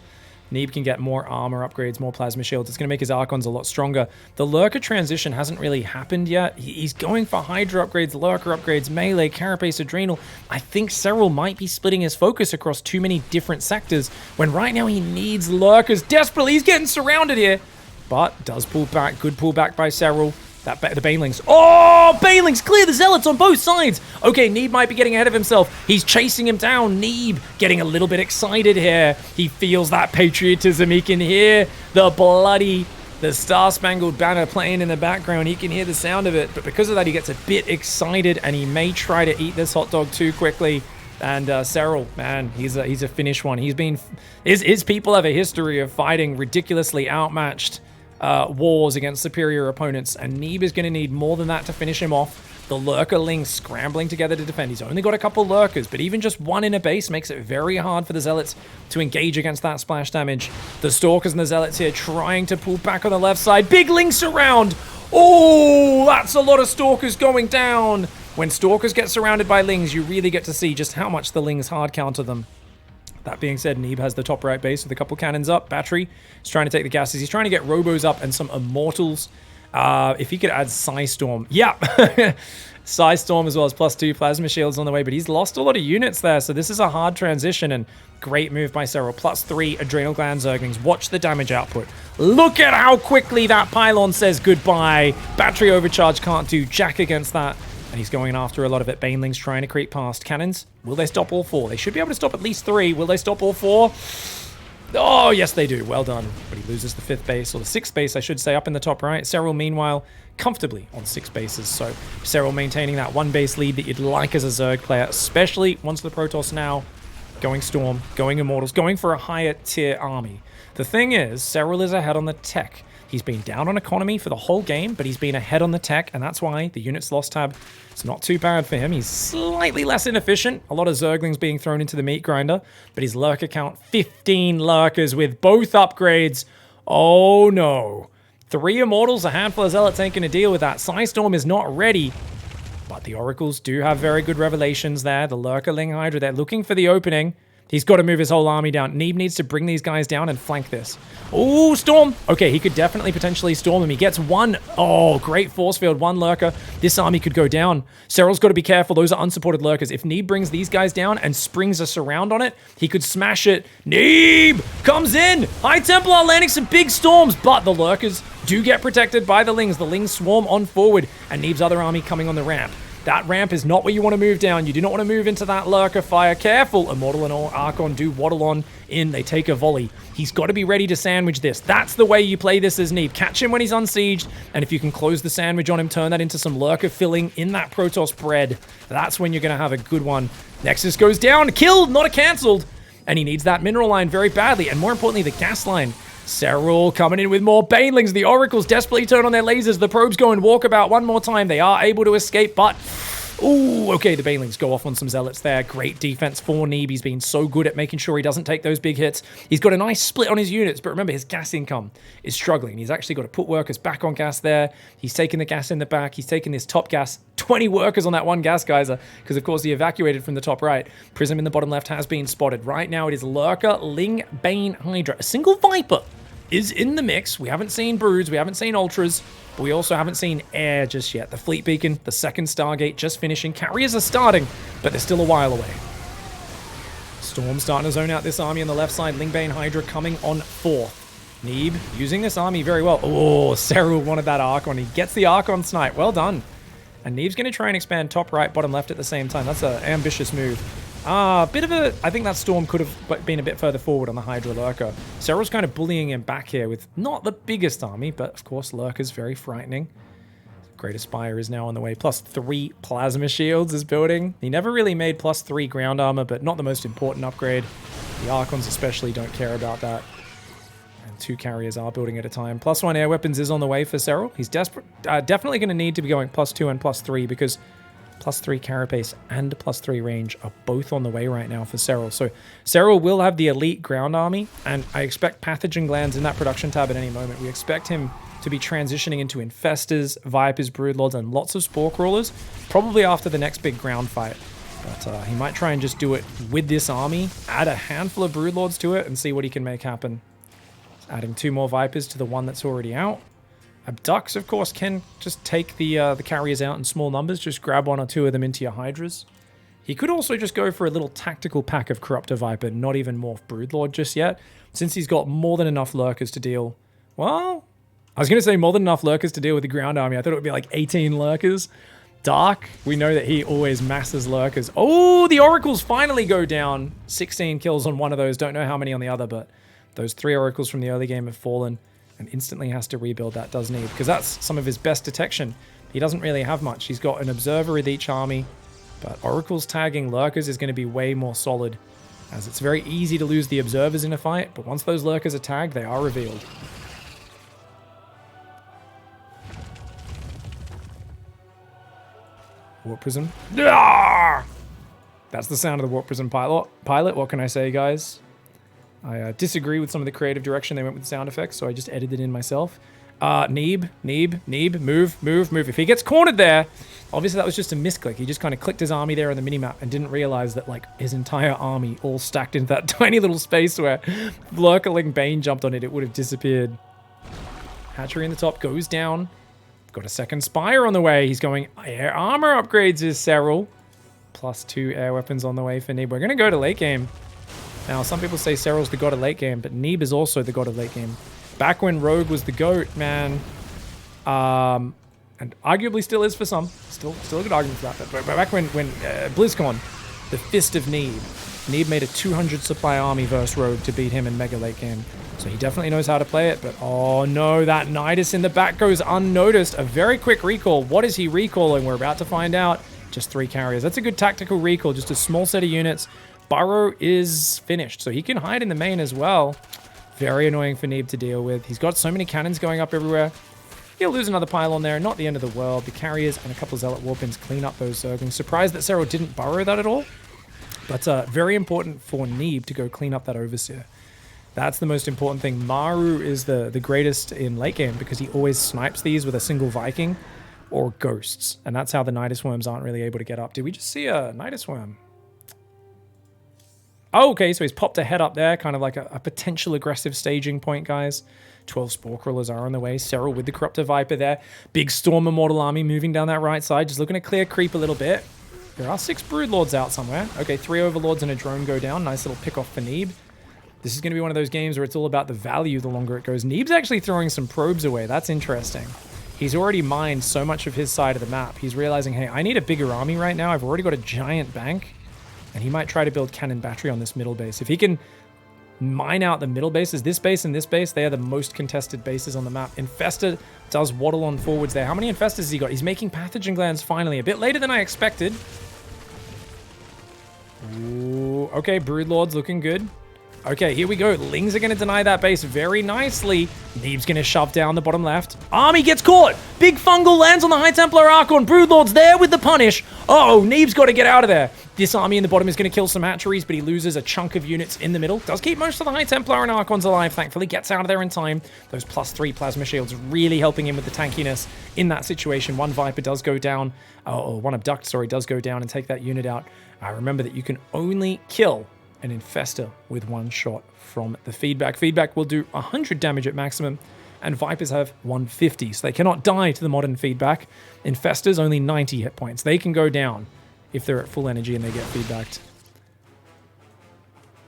A: Neeb can get more armor upgrades, more plasma shields. It's going to make his Archons a lot stronger. The Lurker transition hasn't really happened yet. He's going for Hydra upgrades, Lurker upgrades, melee, Carapace, Adrenal. I think Serral might be splitting his focus across too many different sectors when right now he needs Lurkers desperately. He's getting surrounded here, but does pull back. Good pullback by Serral. The Banelings. Oh, Banelings clear the Zealots on both sides. Okay, Neeb might be getting ahead of himself. He's chasing him down. Neeb getting a little bit excited here. He feels that patriotism. He can hear the Star-Spangled Banner playing in the background. He can hear the sound of it. But because of that, he gets a bit excited, and he may try to eat this hot dog too quickly. And Serral, man, he's a Finnish one. His people have a history of fighting ridiculously outmatched wars against superior opponents, and Neeb is going to need more than that to finish him off. The Lurkerlings scrambling together to defend. He's only got a couple Lurkers, but even just one in a base makes it very hard for the Zealots to engage against that splash damage. The Stalkers and the Zealots here trying to pull back on the left side. Big Lings around. Oh, that's a lot of Stalkers going down. When Stalkers get surrounded by Lings, you really get to see just how much the Lings hard counter them. That being said, Neeb has the top right base with a couple cannons up. Battery is trying to take the gases. He's trying to get Robos up and some Immortals. If he could add Psystorm. Yeah. Psystorm as well as +2 plasma shields on the way. But he's lost a lot of units there. So this is a hard transition and great move by Serral. +3 Adrenal Gland Zerglings. Watch the damage output. Look at how quickly that pylon says goodbye. Battery overcharge can't do jack against that. And he's going after a lot of it. Banelings trying to creep past. Cannons. Will they stop all 4? They should be able to stop at least 3. Will they stop all 4? Oh, yes, they do. Well done. But he loses the 5th base, or the 6th base, I should say, up in the top right. Serral, meanwhile, comfortably on 6 bases. So Serral maintaining that 1 base lead that you'd like as a Zerg player, especially once the Protoss now going Storm, going Immortals, going for a higher tier army. The thing is, Serral is ahead on the tech. He's been down on economy for the whole game, but he's been ahead on the tech, and that's why the units lost tab. It's not too bad for him. He's slightly less inefficient. A lot of Zerglings being thrown into the meat grinder, but his Lurker count, 15 Lurkers with both upgrades. Oh no. 3 Immortals, a handful of Zealots ain't going to deal with that. Psystorm is not ready, but the Oracles do have very good revelations there. The Lurkerling Hydra, they're looking for the opening. He's got to move his whole army down. Neeb needs to bring these guys down and flank this. Oh, Storm. Okay, he could definitely potentially storm him. He gets one. Oh, great force field. One lurker. This army could go down. Serral's got to be careful. Those are unsupported lurkers. If Neeb brings these guys down and springs a surround on it, he could smash it. Neeb comes in. High Templar landing some big storms, but the lurkers do get protected by the Lings. The Lings swarm on forward, and Neeb's other army coming on the ramp. That ramp is not where you want to move down. You do not want to move into that lurker fire. Careful. Immortal and Archon do waddle on in. They take a volley. He's got to be ready to sandwich this. That's the way you play this as Neeb. Catch him when he's unsieged, and if you can close the sandwich on him, turn that into some lurker filling in that Protoss bread. That's when you're going to have a good one. Nexus goes down. Killed, not a cancelled. And he needs that mineral line very badly, and more importantly, the gas line. Serral coming in with more Banelings. The Oracles desperately turn on their lasers. The probes go and walkabout one more time. They are able to escape, but... Ooh, okay, the Banelings go off on some Zealots there. Great defense for Neeb. He's been so good at making sure he doesn't take those big hits. He's got a nice split on his units, but remember, his gas income is struggling. He's actually got to put workers back on gas there. He's taking the gas in the back. He's taking this top gas. 20 workers on that one gas geyser, because of course he evacuated from the top right. Prism in the bottom left has been spotted. Right now it is Lurker, Ling, Bane, Hydra. A single Viper is in the mix. We haven't seen Broods, we haven't seen Ultras, but we also haven't seen Air just yet. The Fleet Beacon, the second Stargate just finishing. Carriers are starting, but they're still a while away. Storm starting to zone out this army on the left side. Lingbane Hydra coming on fourth. Neeb using this army very well. Oh, Serral wanted that Archon. He gets the Archon snipe. Well done. And Neeb's going to try and expand top right, bottom left at the same time. That's an ambitious move. Bit of a... I think that Storm could have been a bit further forward on the Hydra Lurker. Serral's kind of bullying him back here with not the biggest army, but of course Lurker's very frightening. Great Aspire is now on the way. +3 Plasma Shields is building. He never really made +3 ground armor, but not the most important upgrade. The Archons especially don't care about that. And 2 carriers are building at a time. +1 air weapons is on the way for Serral. He's definitely going to need to be going +2 and +3 because +3 carapace and +3 range are both on the way right now for Serral. So Serral will have the elite ground army, and I expect Pathogen Glands in that production tab at any moment. We expect him to be transitioning into Infestors, Vipers, Broodlords, and lots of Spore Crawlers, probably after the next big ground fight. But he might try and just do it with this army, add a handful of Broodlords to it, and see what he can make happen. Adding 2 more Vipers to the one that's already out. Abducts, of course, can just take the carriers out in small numbers. Just grab 1 or 2 of them into your Hydras. He could also just go for a little tactical pack of Corruptor Viper, not even morph Broodlord just yet, since he's got more than enough Lurkers to deal... Well, I was going to say more than enough Lurkers to deal with the ground army. I thought it would be like 18 Lurkers. Dark, we know that he always masses Lurkers. Oh, the Oracles finally go down. 16 kills on one of those. Don't know how many on the other, but those 3 Oracles from the early game have fallen. And instantly has to rebuild that, does Neeb, because that's some of his best detection. He doesn't really have much. He's got an observer with each army, but Oracles tagging Lurkers is going to be way more solid, as it's very easy to lose the observers in a fight, but once those Lurkers are tagged, they are revealed. Warp Prism. Ah! That's the sound of the Warp Prism pilot. What can I say, guys? I disagree with some of the creative direction they went with the sound effects, so I just edited in myself. Neeb, move. If he gets cornered there, obviously that was just a misclick. He just kind of clicked his army there on the minimap and didn't realize that like his entire army all stacked into that tiny little space where Lurkerling Bane jumped on it, it would have disappeared. Hatchery in the top goes down. Got a second Spire on the way. He's going air armor upgrades is Serral. +2 air weapons on the way for Neeb. We're going to go to late game. Now, some people say Serral's the god of late game, but Neeb is also the god of late game. Back when Rogue was the GOAT, man, and arguably still is for some, still a good argument for that, but back when BlizzCon, the Fist of Neeb, Neeb made a 200 supply army versus Rogue to beat him in mega late game. So he definitely knows how to play it, but oh no, that Nidus in the back goes unnoticed. A very quick recall. What is he recalling? We're about to find out. Just 3 carriers. That's a good tactical recall, just a small set of units. Burrow is finished, so he can hide in the main as well. Very annoying for Neeb to deal with. He's got so many cannons going up everywhere. He'll lose another pylon there. Not the end of the world. The carriers and a couple of Zealot Warpins clean up those Zerglings. Surprised that Serral didn't burrow that at all. But very important for Neeb to go clean up that Overseer. That's the most important thing. Maru is the greatest in late game because he always snipes these with a single Viking or Ghosts. And that's how the Nidus Worms aren't really able to get up. Did we just see a Nidus Worm? Oh, okay, so he's popped a head up there, kind of like a potential aggressive staging point, guys. 12 Spore Crawlers are on the way. Serral with the Corruptor Viper there. Big Storm Immortal army moving down that right side. Just looking to clear creep a little bit. There are 6 Broodlords out somewhere. Okay, 3 Overlords and a drone go down. Nice little pick off for Neeb. This is going to be one of those games where it's all about the value the longer it goes. Neeb's actually throwing some probes away. That's interesting. He's already mined so much of his side of the map. He's realizing, hey, I need a bigger army right now. I've already got a giant bank. And he might try to build cannon battery on this middle base. If he can mine out the middle bases, this base and this base, they are the most contested bases on the map. Infestor does waddle on forwards there. How many Infestors has he got? He's making Pathogen Glands finally. A bit later than I expected. Ooh, okay, Broodlord's looking good. Okay, here we go. Lings are going to deny that base very nicely. Neeb's going to shove down the bottom left. Army gets caught. Big Fungal lands on the High Templar Archon. Broodlord's there with the punish. Oh, Neeb's got to get out of there. This army in the bottom is going to kill some hatcheries, but he loses a chunk of units in the middle. Does keep most of the High Templar and Archons alive, thankfully. Gets out of there in time. Those +3 plasma shields really helping him with the tankiness in that situation. One Viper does go down. Oh, one Abduct, sorry, does go down and take that unit out. Remember that you can only kill an Infestor with one shot from the feedback. Feedback will do 100 damage at maximum, and Vipers have 150, so they cannot die to the modern feedback. Infestors, only 90 hit points. They can go down if they're at full energy and they get feedbacked.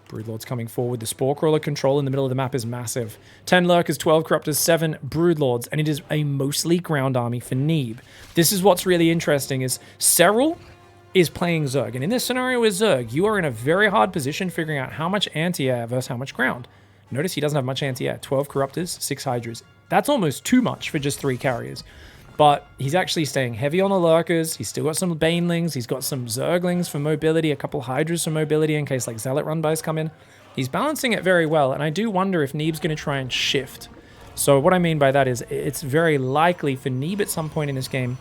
A: Broodlord's coming forward. The Spore Crawler control in the middle of the map is massive. 10 Lurkers, 12 Corruptors, 7 Broodlords, and it is a mostly ground army for Neeb. This is what's really interesting is Serral is playing Zerg. And in this scenario with Zerg, you are in a very hard position figuring out how much anti-air versus how much ground. Notice he doesn't have much anti-air. 12 Corruptors, 6 Hydras. That's almost too much for just 3 carriers. But he's actually staying heavy on the Lurkers. He's still got some Banelings. He's got some Zerglings for mobility, a couple Hydras for mobility in case like Zealot run-bys come in. He's balancing it very well, and I do wonder if Neeb's going to try and shift. So what I mean by that is it's very likely for Neeb at some point in this game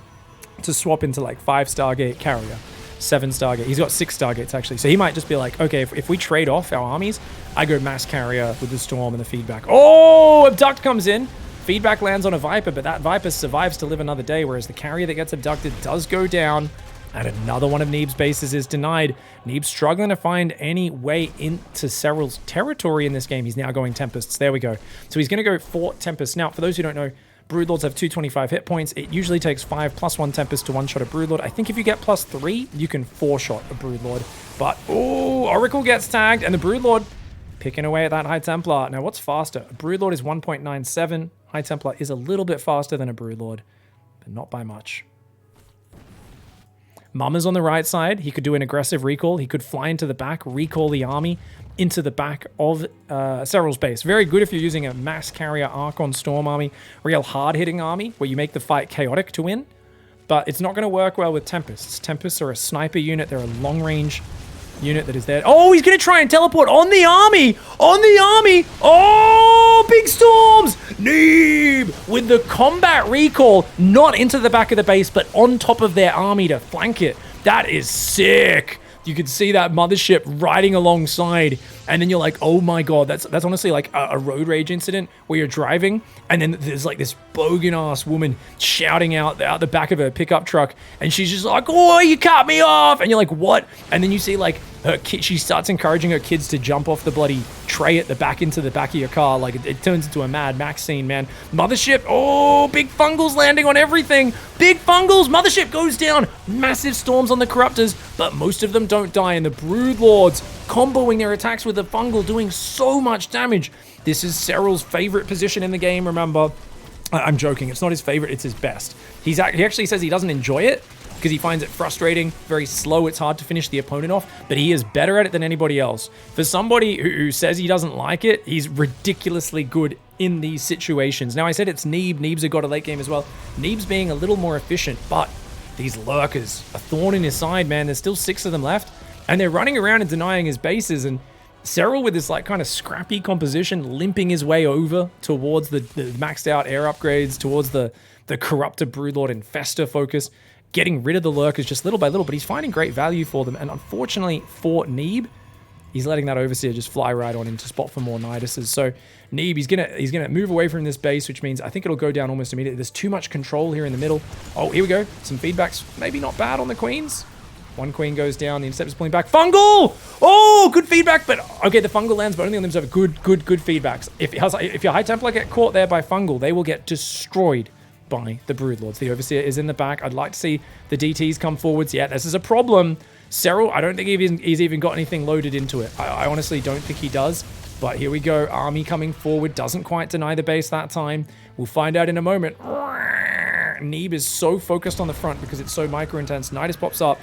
A: to swap into like 5 Stargate carrier. 7 Stargate. He's got 6 Stargates actually. So he might just be like, okay, if we trade off our armies, I go mass carrier with the Storm and the feedback. Oh, Abduct comes in. Feedback lands on a Viper, but that Viper survives to live another day, whereas the carrier that gets abducted does go down. And another one of Neeb's bases is denied. Neeb's struggling to find any way into Serral's territory in this game. He's now going Tempests. There we go. So he's going to go 4 Tempests. Now, for those who don't know, Broodlords have 225 hit points. It usually takes 5 +1 Tempest to one-shot a Broodlord. I think if you get +3, you can 4-shot a Broodlord. But, oh, Oracle gets tagged, and the Broodlord picking away at that High Templar. Now, what's faster? A Broodlord is 1.97. High Templar is a little bit faster than a Broodlord, but not by much. Mama's on the right side. He could do an aggressive recall. He could fly into the back, recall the army into the back of Serral's base. Very good if you're using a mass carrier Archon Storm army, real hard-hitting army where you make the fight chaotic to win. But it's not going to work well with Tempests. Tempests are a sniper unit. They're a long-range unit that is there. Oh, he's going to try and teleport on the army! On the army! Oh, big storms! Neeb with the combat recall, not into the back of the base, but on top of their army to flank it. That is sick. You could see that mothership riding alongside, and then you're like, oh my god, that's honestly like a road rage incident where you're driving, and then there's like this bogan-ass woman shouting out the back of her pickup truck, and she's just like, oh, you cut me off! And you're like, what? And then you see like her kid, she starts encouraging her kids to jump off the bloody tray at the back into the back of your car. Like it turns into a Mad Max scene, man. Mothership, oh, big fungals landing on everything. Big fungals, mothership goes down. Massive storms on the Corruptors, but most of them don't die. And the Broodlords comboing their attacks with the fungal, doing so much damage. This is Serral's favorite position in the game, remember. I'm joking, it's not his favorite, it's his best. He actually says he doesn't enjoy it because he finds it frustrating, very slow, it's hard to finish the opponent off, but he is better at it than anybody else. For somebody who says he doesn't like it, he's ridiculously good in these situations. Now, I said it's Neeb. Neeb's a god of late game as well. Neeb's being a little more efficient, but these Lurkers, a thorn in his side, man. There's still 6 of them left, and they're running around and denying his bases, and Serral with this like kind of scrappy composition, limping his way over towards the maxed out air upgrades, towards the Corruptor Broodlord Infestor focus, getting rid of the Lurkers just little by little, but he's finding great value for them. And unfortunately for Neeb, he's letting that Overseer just fly right on into spot for more Niduses. So Neeb, he's gonna move away from this base, which means I think it'll go down almost immediately. There's too much control here in the middle. Oh, here we go. Some feedbacks, maybe not bad on the Queens. One queen goes down. The Interceptor's pulling back. Fungal! Oh, good feedback, but okay, the Fungal lands, but only on them server. Good feedbacks. If your High Templar get caught there by Fungal, they will get destroyed by the Broodlords. The Overseer is in the back. I'd like to see the DTs come forwards. Yeah, this is a problem. Serral, I don't think he's even got anything loaded into it. I honestly don't think he does. But here we go. Army coming forward. Doesn't quite deny the base that time. We'll find out in a moment. Neeb is so focused on the front because it's so micro-intense. Nidus pops up.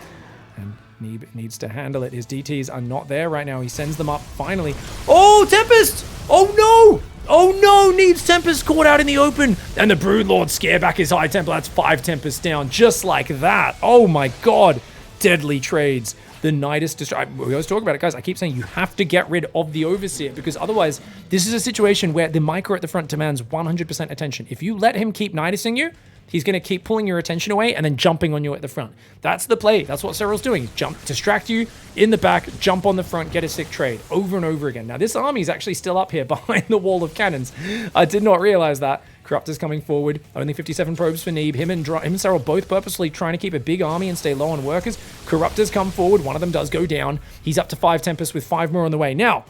A: And Neeb needs to handle it. His DTs are not there right now. He sends them up finally. Oh, Tempest! Oh, no! Oh, no! Neeb's Tempest caught out in the open. And the Broodlord scare back his High Templar. That's 5 Tempests down just like that. Oh, my God. Deadly trades. The Nidus destroy. We always talk about it, guys. I keep saying you have to get rid of the Overseer because otherwise this is a situation where the micro at the front demands 100% attention. If you let him keep Nidusing you, he's going to keep pulling your attention away and then jumping on you at the front. That's the play. That's what Serral's doing. Jump, distract you in the back, jump on the front, get a sick trade over and over again. Now, this army is actually still up here behind the wall of cannons. I did not realize that. Corruptor's coming forward. Only 57 probes for Neeb. Him and Serral both purposely trying to keep a big army and stay low on workers. Corruptors come forward. One of them does go down. He's up to 5 Tempests with 5 more on the way. Now,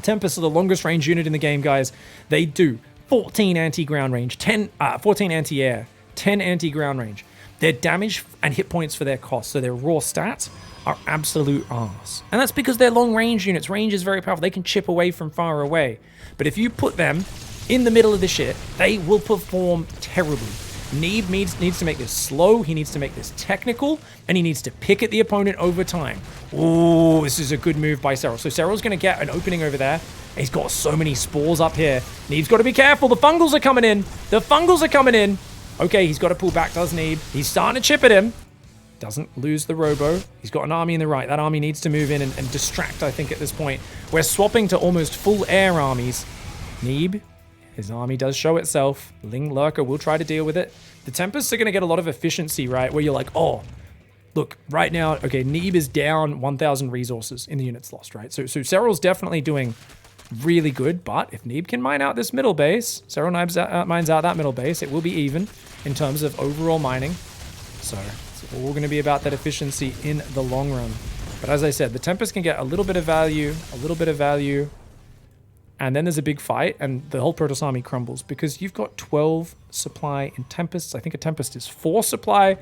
A: Tempests are the longest range unit in the game, guys. They do 14 anti-ground range, 14 anti-air, 10 anti-ground range. Their damage and hit points for their cost, so their raw stats, are absolute arse. And that's because they're long range units. Range is very powerful. They can chip away from far away. But if you put them in the middle of the shit, they will perform terribly. Neeb needs to make this slow, he needs to make this technical, and he needs to pick at the opponent over time. Ooh, this is a good move by Serral. So Serral's going to get an opening over there. He's got so many spores up here. Neeb's got to be careful. The Fungals are coming in. The Fungals are coming in. Okay, he's got to pull back, does Neeb. He's starting to chip at him. Doesn't lose the Robo. He's got an army in the right. That army needs to move in and distract, I think, at this point. We're swapping to almost full air armies. Neeb, his army does show itself. Ling Lurker will try to deal with it. The Tempests are going to get a lot of efficiency, right? Where you're like, oh, look, right now, okay, Neeb is down 1,000 resources in the units lost, right? So Serral's definitely doing really good, but if Neeb can mine out this middle base, Serral mines out that middle base, it will be even in terms of overall mining. So it's all going to be about that efficiency in the long run. But as I said, the Tempest can get a little bit of value, and then there's a big fight, and the whole Protoss army crumbles because you've got 12 supply in Tempests. I think a Tempest is 4 supply.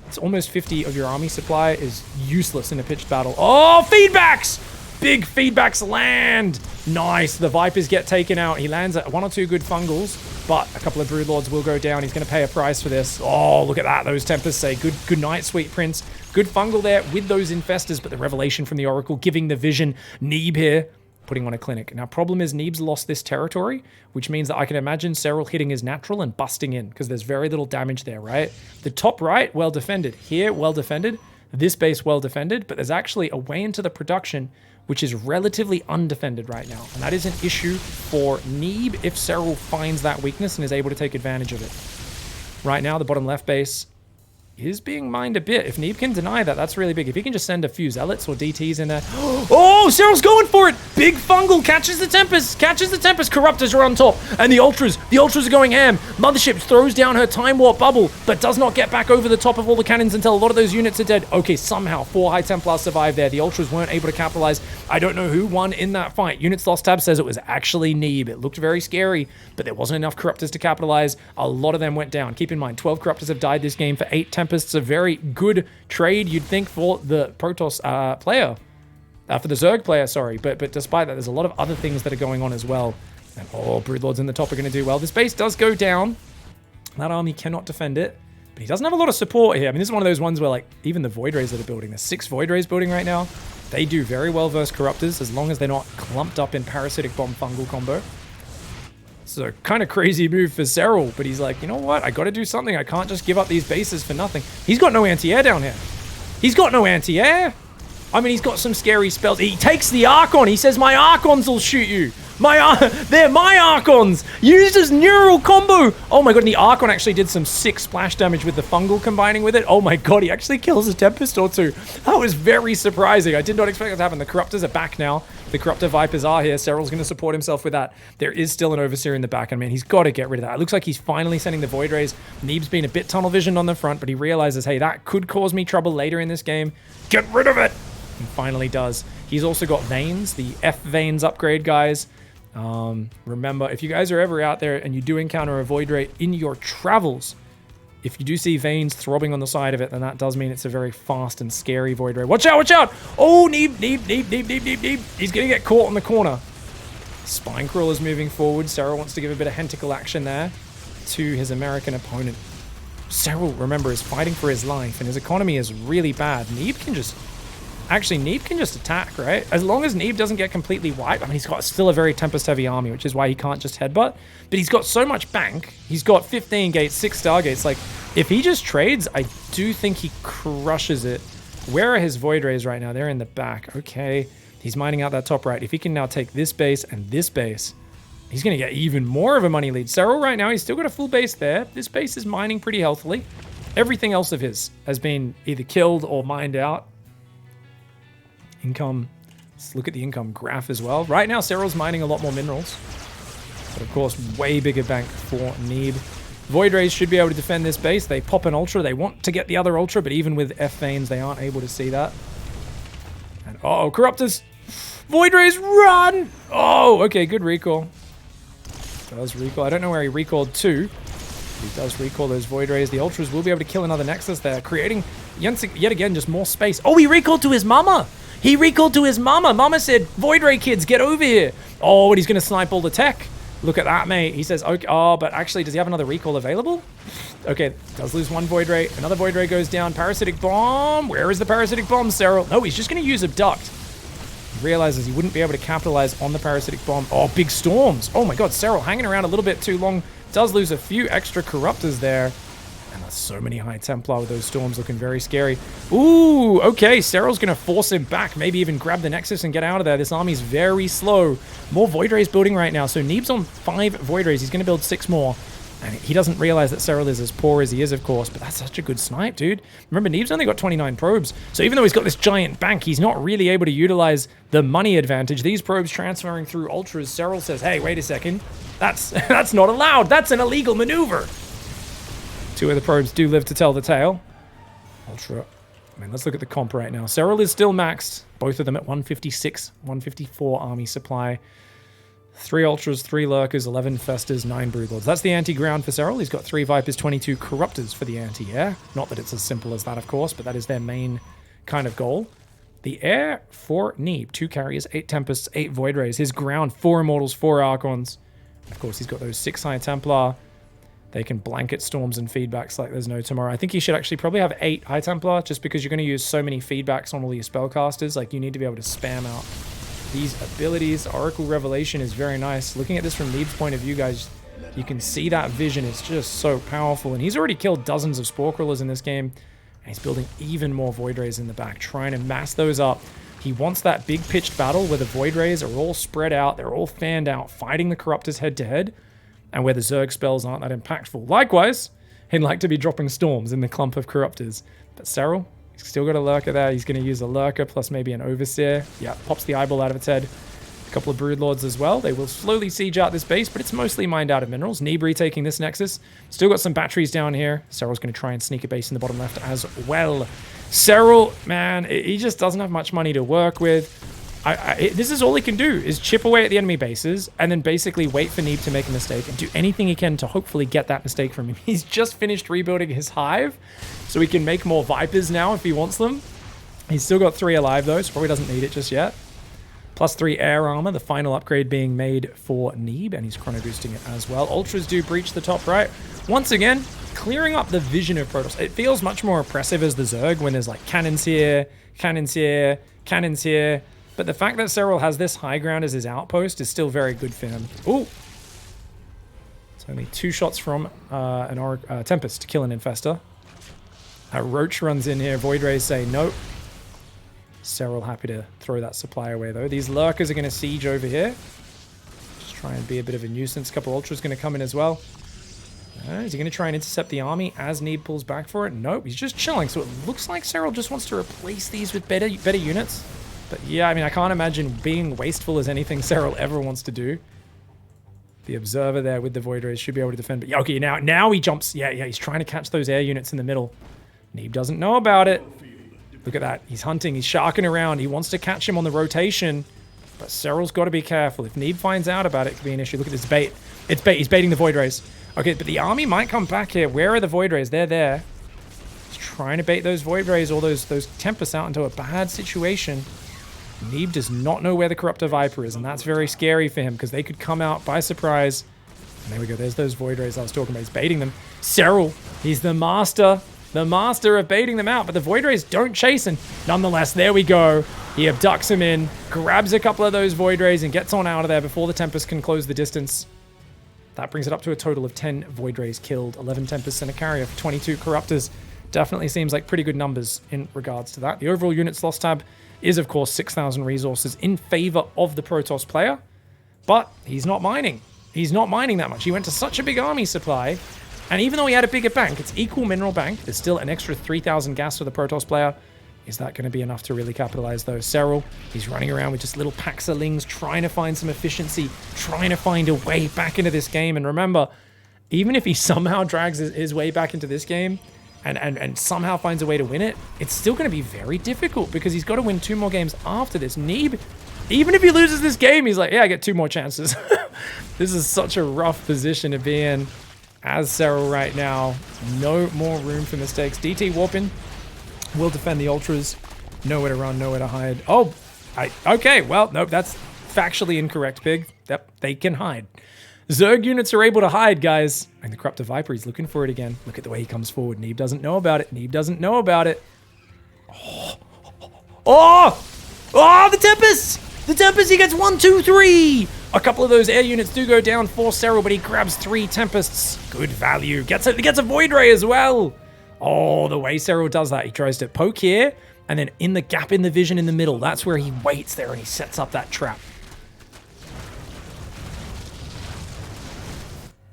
A: It's almost 50 of your army supply is useless in a pitched battle. Oh, feedbacks! Big feedbacks land. Nice. The Vipers get taken out. He lands at 1 or 2 good Fungals, but a couple of Broodlords will go down. He's going to pay a price for this. Oh, look at that. Those Tempests say good night, sweet prince. Good Fungal there with those Infestors, but the revelation from the Oracle giving the vision. Neeb here putting on a clinic. Now, problem is Neeb's lost this territory, which means that I can imagine Serral hitting his natural and busting in because there's very little damage there, right? The top right, well defended. Here, well defended. This base, well defended, but there's actually a way into the production which is relatively undefended right now. And that is an issue for Neeb if Serral finds that weakness and is able to take advantage of it. Right now, the bottom left base is being mined a bit. If Neeb can deny that, that's really big. If he can just send a few Zealots or DTs in there. Oh, Serral's going for it! Big Fungal catches the Tempest, Corruptors are on top. And the Ultras are going ham. Mothership throws down her Time Warp bubble, but does not get back over the top of all the cannons until a lot of those units are dead. Okay, somehow 4 High Templars survive there. The Ultras weren't able to capitalize. I don't know who won in that fight. Units Lost tab says it was actually Neeb. It looked very scary, but there wasn't enough Corruptors to capitalize. A lot of them went down. Keep in mind, 12 Corruptors have died this game for 8 Tempests. A very good trade, you'd think, for the Protoss player. For the Zerg player, sorry. But despite that, there's a lot of other things that are going on as well. And oh, Broodlords in the top are going to do well. This base does go down. That army cannot defend it. But he doesn't have a lot of support here. I mean, this is one of those ones where, like, even the Void Rays that are building, there's 6 Void Rays building right now. They do very well versus Corruptors, as long as they're not clumped up in Parasitic Bomb Fungal combo. So kind of crazy move for Serral, but he's like, you know what? I got to do something. I can't just give up these bases for nothing. He's got no anti-air down here. He's got no anti-air. I mean, he's got some scary spells. He takes the Archon. He says, my Archons will shoot you. They're my Archons! Used as neural combo! Oh my god, and the Archon actually did some sick splash damage with the Fungal combining with it. Oh my god, he actually kills a Tempest or two. That was very surprising. I did not expect that to happen. The Corruptors are back now. The Corruptor Vipers are here. Serral's going to support himself with that. There is still an Overseer in the back, and man, he's got to get rid of that. It looks like he's finally sending the Void Rays. Neeb's been a bit tunnel visioned on the front, but he realizes, hey, that could cause me trouble later in this game. Get rid of it! And finally does. He's also got Veins, the F Veins upgrade, guys. Remember, if you guys are ever out there and you do encounter a Void Ray in your travels, if you do see Veins throbbing on the side of it, then that does mean it's a very fast and scary Void Ray. Watch out, watch out! Oh, Neeb. He's gonna get caught in the corner. Spine Crawler's moving forward. Serral wants to give a bit of henticle action there to his American opponent. Serral, remember, is fighting for his life, and his economy is really bad. Neeb can just... Actually, Neeb can just attack, right? As long as Neeb doesn't get completely wiped. I mean, he's got still a very Tempest-heavy army, which is why he can't just headbutt. But he's got so much bank. He's got 15 gates, 6 Stargates. Like, if he just trades, I do think he crushes it. Where are his Void Rays right now? They're in the back. Okay. He's mining out that top right. If he can now take this base and this base, he's going to get even more of a money lead. Serral right now, he's still got a full base there. This base is mining pretty healthily. Everything else of his has been either killed or mined out. Income. Let's look at the income graph as well. Right now, Serral's mining a lot more minerals. But of course, way bigger bank for Neeb. Void Rays should be able to defend this base. They pop an Ultra. They want to get the other Ultra, but even with F Veins, they aren't able to see that. And uh-oh, Corruptors. Void Rays, run! Oh, okay, good recall. Does recall. I don't know where he recalled to. He does recall those Void Rays. The Ultras will be able to kill another Nexus there, creating yet again just more space. Oh, he recalled to his mama! He recalled to his mama. Mama said, Void Ray kids, get over here. Oh, and he's going to snipe all the tech. Look at that, mate. He says, okay, oh, but actually, does he have another recall available? Okay, does lose one Void Ray. Another Void Ray goes down. Parasitic Bomb. Where is the Parasitic Bomb, Serral? No, he's just going to use Abduct. He realizes he wouldn't be able to capitalize on the Parasitic Bomb. Oh, big storms. Oh my god, Serral hanging around a little bit too long. Does lose a few extra Corruptors there. And there's so many High Templar with those storms looking very scary. Ooh, okay. Serral's going to force him back. Maybe even grab the Nexus and get out of there. This army's very slow. More Void Rays building right now. So Neeb's on 5 Void Rays. He's going to build 6 more. And he doesn't realize that Serral is as poor as he is, of course. But that's such a good snipe, dude. Remember, Neeb's only got 29 probes. So even though he's got this giant bank, he's not really able to utilize the money advantage. These probes transferring through Ultras. Serral says, hey, wait a second. That's not allowed. That's an illegal maneuver. 2 of the probes do live to tell the tale. Ultra. I mean, let's look at the comp right now. Serral is still maxed. Both of them at 156, 154 army supply. 3 Ultras, 3 Lurkers, 11 Festers, 9 Broodlords. That's the anti-ground for Serral. He's got 3 Vipers, 22 Corruptors for the anti-air. Not that it's as simple as that, of course, but that is their main kind of goal. The air for Neeb, 2 Carriers, 8 Tempests, 8 Void Rays. His ground, 4 Immortals, 4 Archons. Of course, he's got those 6 High Templar. They can blanket storms and feedbacks like there's no tomorrow. I think you should actually probably have 8 High Templar, just because you're going to use so many feedbacks on all your spellcasters. Like, you need to be able to spam out these abilities. Oracle Revelation is very nice. Looking at this from Neeb's point of view, guys, you can see that vision. It's just so powerful. And he's already killed dozens of Spore Crawlers in this game. And he's building even more Void Rays in the back, trying to mass those up. He wants that big pitched battle where the Void Rays are all spread out. They're all fanned out, fighting the Corruptors head to head. And where the Zerg spells aren't that impactful. Likewise, he'd like to be dropping storms in the clump of Corruptors. But Serral, he's still got a Lurker there. He's going to use a Lurker plus maybe an Overseer. Yeah, pops the eyeball out of its head. A couple of Broodlords as well. They will slowly siege out this base, but it's mostly mined out of minerals. Neeb taking this Nexus. Still got some batteries down here. Serral's going to try and sneak a base in the bottom left as well. Serral, man, he just doesn't have much money to work with. This is all he can do, is chip away at the enemy bases and then basically wait for Neeb to make a mistake and do anything he can to hopefully get that mistake from him. He's just finished rebuilding his hive, so he can make more Vipers now if he wants them. He's still got 3 alive though, so probably doesn't need it just yet. Plus 3 air armor, the final upgrade being made for Neeb, and he's chrono boosting it as well. Ultras do breach the top right. Once again, clearing up the vision of Protoss. It feels much more oppressive as the Zerg when there's like cannons here, cannons here, cannons here. But the fact that Serral has this high ground as his outpost is still very good for him. Ooh. It's only 2 shots from an Tempest to kill an Infestor. Roach runs in here. Void Rays say nope. Serral happy to throw that supply away though. These Lurkers are going to siege over here. Try and be a bit of a nuisance. A couple Ultras going to come in as well. Is he going to try and intercept the army as Neeb pulls back for it? Nope, he's just chilling. So it looks like Serral just wants to replace these with better units. But yeah, I mean, I can't imagine being wasteful as anything Serral ever wants to do. The Observer there with the Void Rays should be able to defend. But yeah, okay, now he jumps. Yeah, he's trying to catch those air units in the middle. Neeb doesn't know about it. Look at that. He's hunting. He's sharking around. He wants to catch him on the rotation. But Serral's got to be careful. If Neeb finds out about it, it could be an issue. Look at this bait. It's bait. He's baiting the Void Rays. Okay, but the army might come back here. Where are the Void Rays? They're there. He's trying to bait those Void Rays or those Tempests out into a bad situation. Neeb does not know where the Corruptor Viper is, and that's very scary for him because they could come out by surprise. And there we go. There's those Void Rays I was talking about. He's baiting them. Serral, he's the master of baiting them out, but the Void Rays don't chase, and nonetheless, there we go. He abducts him in, grabs a couple of those Void Rays, and gets on out of there before the Tempest can close the distance. That brings it up to a total of 10 Void Rays killed, 11 Tempests and a carrier of 22 Corruptors. Definitely seems like pretty good numbers in regards to that. The overall units lost tab is, of course, 6,000 resources in favor of the Protoss player, but he's not mining. He's not mining that much. He went to such a big army supply, and even though he had a bigger bank, it's equal mineral bank. There's still an extra 3,000 gas for the Protoss player. Is that going to be enough to really capitalize, though? Serral, he's running around with just little packs of lings, trying to find some efficiency, trying to find a way back into this game. And remember, even if he somehow drags his way back into this game and somehow finds a way to win it, it's still going to be very difficult because he's got to win 2 more games after this. Neeb, even if he loses this game, he's like, yeah, I get 2 more chances. This is such a rough position to be in as Serral right now. No more room for mistakes. DT warping. Will defend the Ultras. Nowhere to run, nowhere to hide. Oh, okay. Well, nope, that's factually incorrect, Pig. Yep, they can hide. Zerg units are able to hide, guys. And the Corruptor Viper, he's looking for it again. Look at the way he comes forward. Neeb doesn't know about it. Neeb doesn't know about it. Oh, the Tempest! The Tempest, he gets 1, 2, 3. A couple of those air units do go down for Serral, but he grabs 3 Tempests. Good value. Gets a Void Ray as well. Oh, the way Serral does that, he tries to poke here, and then in the gap in the vision in the middle, that's where he waits there and he sets up that trap.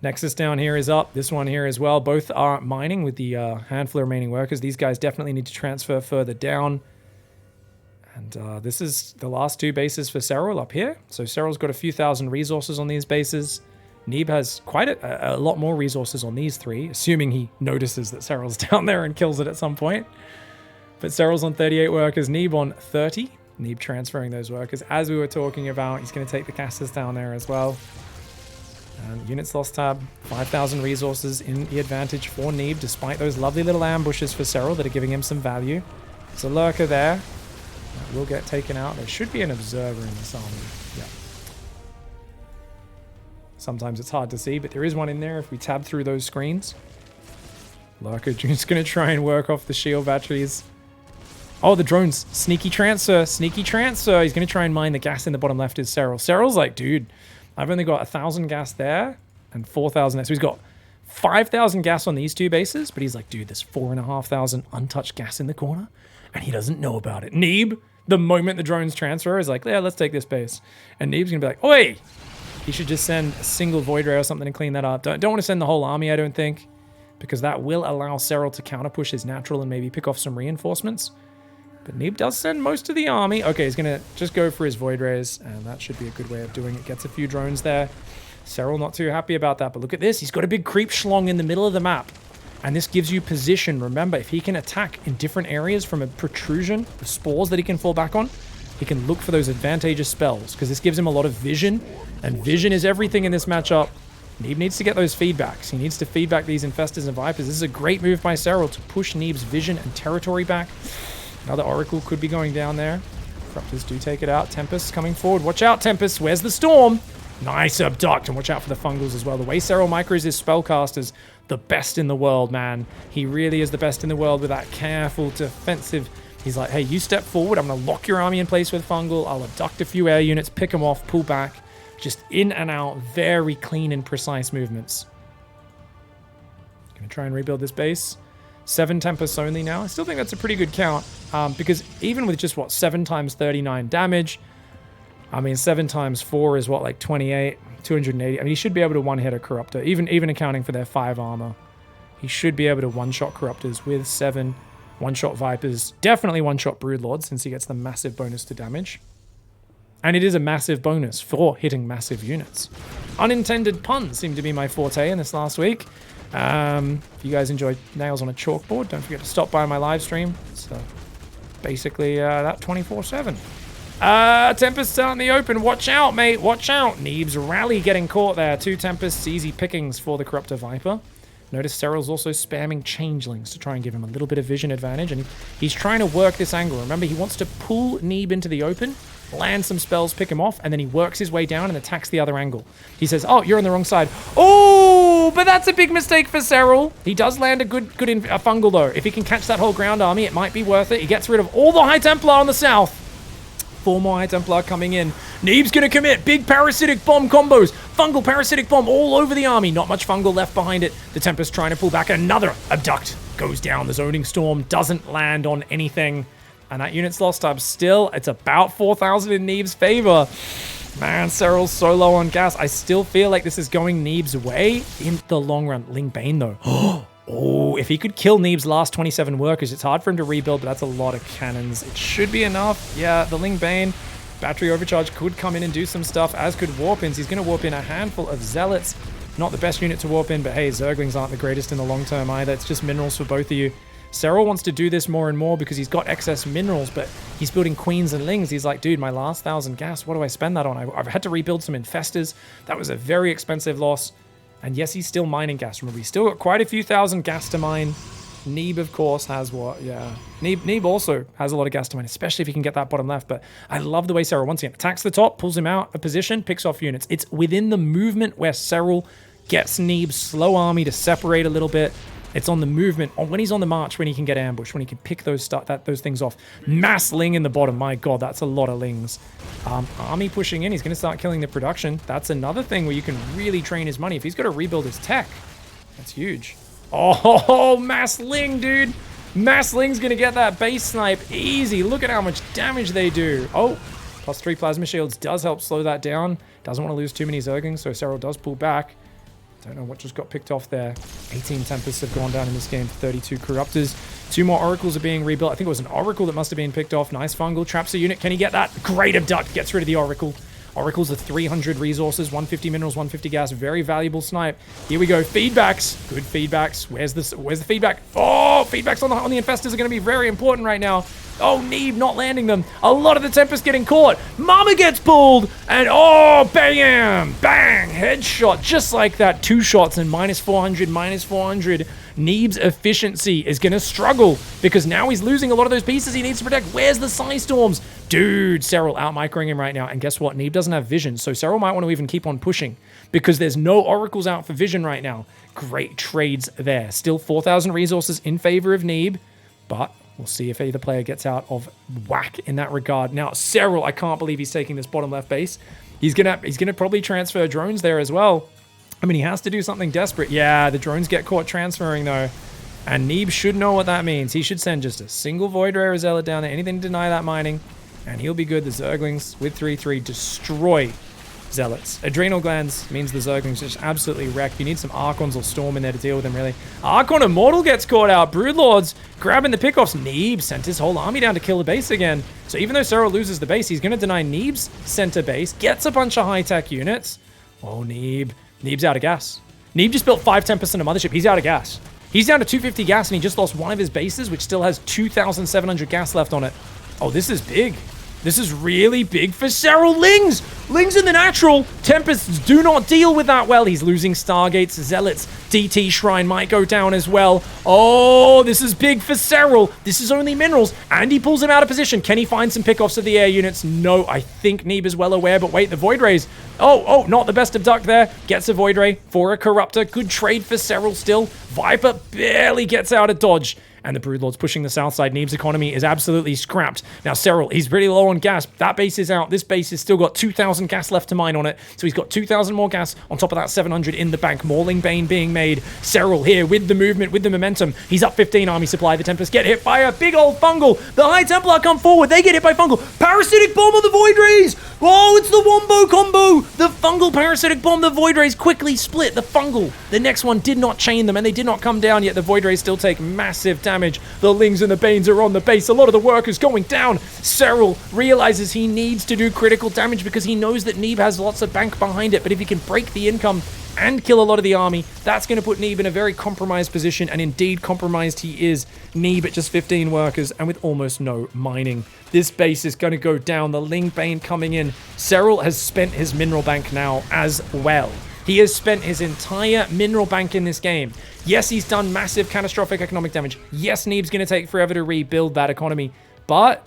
A: Nexus down here is up. This one here as well. Both are mining with the handful of remaining workers. These guys definitely need to transfer further down. And this is the last 2 bases for Serral up here. So Serral's got a few thousand resources on these bases. Neeb has quite a lot more resources on these 3, assuming he notices that Serral's down there and kills it at some point. But Serral's on 38 workers, Neeb on 30. Neeb transferring those workers. As we were talking about, he's going to take the casters down there as well. And units lost tab, 5,000 resources in the advantage for Neeb, despite those lovely little ambushes for Serral that are giving him some value. There's a lurker there. That will get taken out. There should be an observer in this army. Yeah. Sometimes it's hard to see, but there is one in there if we tab through those screens. Lurker just going to try and work off the shield batteries. Oh, the drones. Sneaky transfer. Sneaky transfer. He's going to try and mine the gas in the bottom left is Serral. Serral's like, dude, I've only got 1,000 gas there and 4,000 there. So he's got 5,000 gas on these 2 bases, but he's like, dude, there's 4,500 untouched gas in the corner, and he doesn't know about it. Neeb, the moment the drones transfer, is like, yeah, let's take this base. And Neeb's going to be like, oi! He should just send a single Void Ray or something to clean that up. Don't want to send the whole army, I don't think, because that will allow Serral to counter-push his natural and maybe pick off some reinforcements. But Neeb does send most of the army. Okay, he's going to just go for his Void Rays, and that should be a good way of doing it. Gets a few drones there. Serral not too happy about that, but look at this. He's got a big creep schlong in the middle of the map, and this gives you position. Remember, if he can attack in different areas from a protrusion, the spores that he can fall back on, he can look for those advantageous spells, because this gives him a lot of vision, and vision is everything in this matchup. Neeb needs to get those feedbacks. He needs to feedback these Infestors and Vipers. This is a great move by Serral to push Neeb's vision and territory back. Another Oracle could be going down there. Corruptors do take it out. Tempest coming forward. Watch out, Tempest. Where's the storm? Nice abduct. And watch out for the Fungals as well. The way Serral micros his spellcasters, the best in the world, man. He really is the best in the world with that careful defensive. He's like, hey, you step forward. I'm going to lock your army in place with Fungal. I'll abduct a few air units, pick them off, pull back. Just in and out. Very clean and precise movements. Going to try and rebuild this base. 7 Tempests only now. I still think that's a pretty good count. Because even with just, 7 times 39 damage, I mean, 7 times 4 is what, like 28, 280. I mean, he should be able to one-hit a Corruptor, even accounting for their 5 armor. He should be able to one-shot Corruptors with 7, one-shot Vipers, definitely one-shot Broodlords since he gets the massive bonus to damage. And it is a massive bonus for hitting massive units. Unintended puns seem to be my forte in this last week. If you guys enjoy nails on a chalkboard, don't forget to stop by my live stream. So basically that 24/7. Tempests out in the open. Watch out, mate. Watch out. Neeb's rally getting caught there. 2 Tempests, easy pickings for the Corruptor Viper. Notice Serral's also spamming Changelings to try and give him a little bit of vision advantage. And he's trying to work this angle. Remember, he wants to pull Neeb into the open, land some spells, pick him off, and then he works his way down and attacks the other angle. He says, oh, you're on the wrong side. Oh, but that's a big mistake for Serral. He does land a good fungal, though. If he can catch that whole ground army, it might be worth it. He gets rid of all the High Templar on the south. 4 more High Templar coming in. Neeb's going to commit. Big Parasitic Bomb combos. Fungal Parasitic Bomb all over the army. Not much fungal left behind it. The Tempest trying to pull back. Another Abduct goes down. The Zoning Storm doesn't land on anything. And that unit's lost up still. It's about 4,000 in Neeb's favor. Man, Serral's so low on gas. I still feel like this is going Neeb's way in the long run. Ling Bane, though. Oh, if he could kill Neeb's last 27 workers, it's hard for him to rebuild, but that's a lot of cannons. It should be enough. Yeah, the Ling Bane battery overcharge could come in and do some stuff, as could Warpins. He's going to warp in a handful of Zealots. Not the best unit to warp in, but hey, Zerglings aren't the greatest in the long term either. It's just minerals for both of you. Serral wants to do this more and more because he's got excess minerals, but he's building Queens and Lings. He's like, dude, my last 1,000 gas, what do I spend that on? I've had to rebuild some Infestors. That was a very expensive loss. And yes, he's still mining gas. Remember, he's still got quite a few thousand gas to mine. Neeb, of course, has what? Yeah. Neeb also has a lot of gas to mine, especially if he can get that bottom left. But I love the way Serral, once again, attacks the top, pulls him out of position, picks off units. It's within the movement where Serral gets Neeb's slow army to separate a little bit. It's on the movement, or when he's on the march, when he can get ambushed, when he can pick those things off. Mass Ling in the bottom. My God, that's a lot of Lings. Army pushing in. He's going to start killing the production. That's another thing where you can really drain his money. If he's got to rebuild his tech, that's huge. Oh, Mass Ling, dude. Mass Ling's going to get that base snipe easy. Look at how much damage they do. Oh, +3 Plasma Shields does help slow that down. Doesn't want to lose too many Zerglings, so Serral does pull back. Don't know what just got picked off there. 18 Tempests have gone down in this game. 32 Corruptors. 2 more Oracles are being rebuilt. I think it was an Oracle that must have been picked off. Nice fungal. Traps a unit. Can he get that? Great Abduct. Gets rid of the Oracle. Oracles are 300 resources, 150 minerals, 150 gas. Very valuable snipe. Here we go. Feedbacks. Good feedbacks. Where's the feedback? Oh, feedbacks on the Infestors are going to be very important right now. Oh, Neeb not landing them. A lot of the Tempest getting caught. Mama gets pulled. And oh, bam! Bang! Headshot. Just like that. 2 shots and -400, -400. Neeb's efficiency is going to struggle because now he's losing a lot of those pieces he needs to protect. Where's the Psy Storms? Dude, Serral out-microing him right now. And guess what? Neeb doesn't have vision, so Serral might want to even keep on pushing because there's no Oracles out for vision right now. Great trades there. Still 4,000 resources in favor of Neeb, but we'll see if either player gets out of whack in that regard. Now, Serral, I can't believe he's taking this bottom left base. He's gonna probably transfer drones there as well. I mean, he has to do something desperate. Yeah, the drones get caught transferring, though. And Neeb should know what that means. He should send just a single Void Ray Zealot down there, anything to deny that mining, and he'll be good. The Zerglings with 3/3 destroy Zealots. Adrenal Glands means the Zerglings just absolutely wreck. You need some Archons or Storm in there to deal with them, really. Archon Immortal gets caught out. Broodlords grabbing the pickoffs. Neeb sent his whole army down to kill the base again. So even though Serral loses the base, he's going to deny Neeb's center base, gets a bunch of high-tech units. Oh, Neeb. Neeb's out of gas. Neeb just built 5 Tempests in a mothership. He's out of gas. He's down to 250 gas, and he just lost one of his bases, which still has 2,700 gas left on it. Oh, this is big. This is really big for Serral. Lings! Lings in the natural. Tempests do not deal with that well. He's losing Stargates, Zealots. DT Shrine might go down as well. Oh, this is big for Serral. This is only minerals, and he pulls him out of position. Can he find some pickoffs of the air units? No, I think Neeb is well aware, but wait, the Void Rays. Oh, not the best Abduct there. Gets a Void Ray for a Corruptor. Good trade for Serral still. Viper barely gets out of dodge. and the Broodlord's pushing the south side. Neeb's economy is absolutely scrapped. Now, Serral, he's pretty low on gas. That base is out. This base has still got 2,000 gas left to mine on it. So he's got 2,000 more gas on top of that 700 in the bank. More Lingbane being made. Serral here with the movement, with the momentum. He's up 15 army supply. The Tempest get hit by a big old Fungal. The High Templar come forward. They get hit by Fungal. Parasitic Bomb on the Void Rays. Oh, it's the Wombo combo. The Fungal Parasitic Bomb. The Void Rays quickly split. The Fungal, the next one did not chain them, and they did not come down yet. The Void Rays still take massive damage. The Lings and the Banes are on the base. A lot of the work is going down. Serral realizes he needs to do critical damage because he knows that Neeb has lots of bank behind it, but if he can break the income and kill a lot of the army, that's going to put Neeb in a very compromised position, and indeed compromised he is. Neeb at just 15 workers and with almost no mining. This base is going to go down. The Lingbane coming in. Serral has spent his mineral bank now as well. He has spent his entire mineral bank in this game. Yes, he's done massive catastrophic economic damage. Yes, Neeb's going to take forever to rebuild that economy, but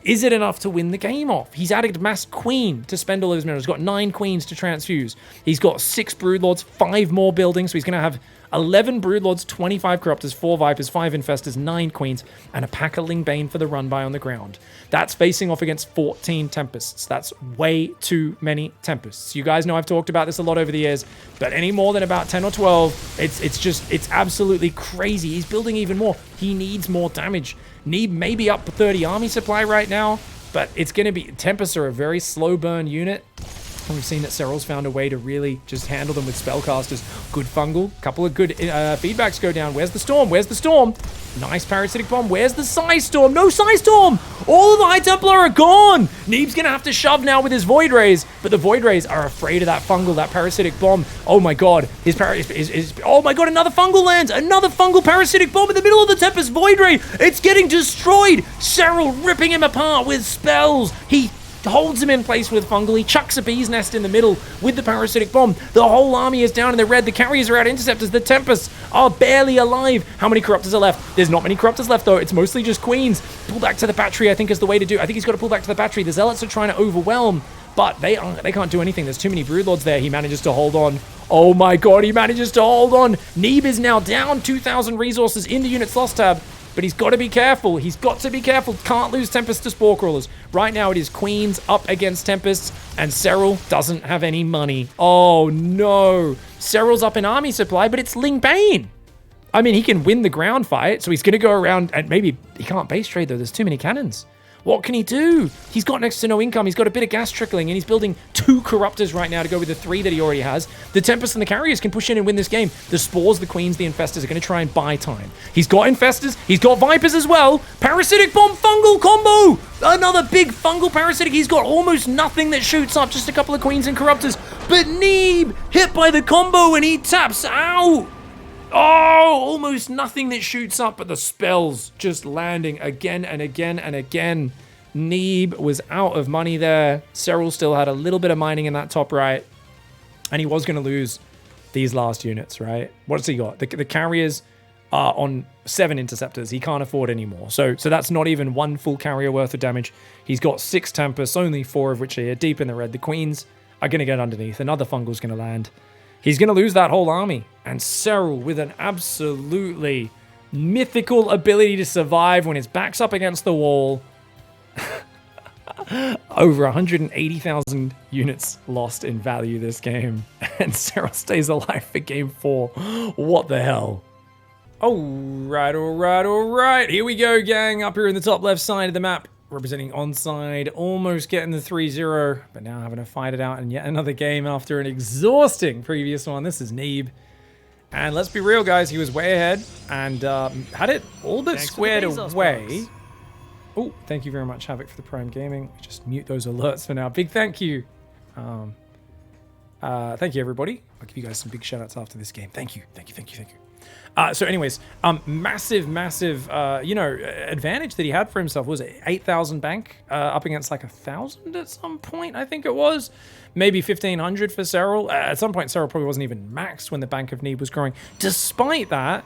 A: is it enough to win the game off? He's added Mass Queen to spend all of his minerals. He's got 9 Queens to transfuse. He's got 6 Broodlords, 5 more buildings. So he's going to have 11 Broodlords, 25 Corruptors, 4 Vipers, 5 Infestors, 9 Queens, and a pack of Lingbane for the run-by on the ground. That's facing off against 14 Tempests. That's way too many Tempests. You guys know I've talked about this a lot over the years, but any more than about 10 or 12, it's absolutely crazy. He's building even more. He needs more damage. Neeb may be up 30 army supply right now, but it's going to be... Tempests are a very slow burn unit. And we've seen that Serral's found a way to really just handle them with spellcasters. Good Fungal. Couple of good feedbacks go down. Where's the Storm? Where's the Storm? Nice Parasitic Bomb. Where's the Psystorm? No Psystorm! All of the High Templar are gone! Neeb's gonna have to shove now with his Void Rays, but the Void Rays are afraid of that Fungal, that Parasitic Bomb. Oh my god. Oh my god, another Fungal lands! Another Fungal Parasitic Bomb in the middle of the Tempest Void Ray! It's getting destroyed! Serral ripping him apart with spells! He holds him in place with Fungal. He chucks a Bee's Nest in the middle with the Parasitic Bomb. The whole army is down in the red. The carriers are out. Interceptors. The Tempests are barely alive. How many Corruptors are left? There's not many Corruptors left, though. It's mostly just Queens. Pull back to the battery, I think, is the way to do it. I think he's got to pull back to the battery. The Zealots are trying to overwhelm, but they can't do anything. There's too many Broodlords there. He manages to hold on. Oh my god, he manages to hold on. Neeb is now down 2,000 resources in the units lost tab. But he's got to be careful. He's got to be careful. Can't lose Tempest to Spore Crawlers. Right now it is Queens up against Tempests, and Serral doesn't have any money. Oh no. Serral's up in army supply, but it's Lingbane. I mean, he can win the ground fight, so he's going to go around, and maybe he can't base trade though. There's too many cannons. What can he do? He's got next to no income. He's got a bit of gas trickling, and he's building 2 Corruptors right now to go with the 3 that he already has. The Tempest and the Carriers can push in and win this game. The Spores, the Queens, the Infestors are going to try and buy time. He's got Infestors. He's got Vipers as well. Parasitic Bomb Fungal combo. Another big Fungal Parasitic. He's got almost nothing that shoots up. Just a couple of Queens and Corruptors. But Neeb hit by the combo, and he taps out. Oh, almost nothing that shoots up, but the spells just landing again and again and again. Neeb was out of money there. Serral still had a little bit of mining in that top right, and he was going to lose these last units, right? What's he got? The carriers are on 7 interceptors. He can't afford any more. So that's not even 1 full carrier worth of damage. He's got 6 Tempests, only 4 of which are here, deep in the red. The Queens are going to get underneath. Another Fungal's going to land. He's going to lose that whole army. And Serral with an absolutely mythical ability to survive when his back's up against the wall. Over 180,000 units lost in value this game. And Serral stays alive for game 4. What the hell? All right. Here we go, gang. Up here in the top left side of the map. Representing Onside, almost getting the 3-0, but now having to fight it out in yet another game after an exhausting previous one. This is Neeb. And let's be real, guys, he was way ahead and had it all but squared away. Oh, thank you very much, Havoc, for the Prime Gaming. Just mute those alerts for now. Big thank you. Thank you, everybody. I'll give you guys some big shout-outs after this game. Thank you. So anyways, massive, advantage that he had for himself. Was it 8,000 bank up against like 1,000 at some point, I think it was. Maybe 1,500 for Serral. At some point, Serral probably wasn't even maxed when the bank of Neeb was growing. Despite that,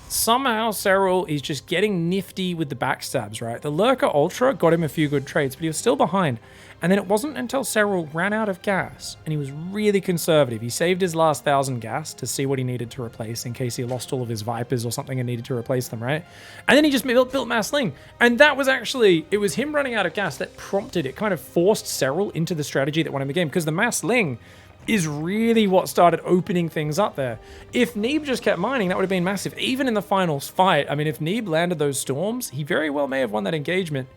A: somehow Serral is just getting nifty with the backstabs, right? The Lurker Ultra got him a few good trades, but he was still behind. And then it wasn't until Serral ran out of gas, and he was really conservative. He saved his last 1,000 gas to see what he needed to replace in case he lost all of his Vipers or something and needed to replace them, right? And then he just built Mass Ling. And that was actually, it was him running out of gas that prompted it, kind of forced Serral into the strategy that won him the game, because the Mass Ling is really what started opening things up there. If Neeb just kept mining, that would have been massive. Even in the finals fight, I mean, if Neeb landed those storms, he very well may have won that engagement.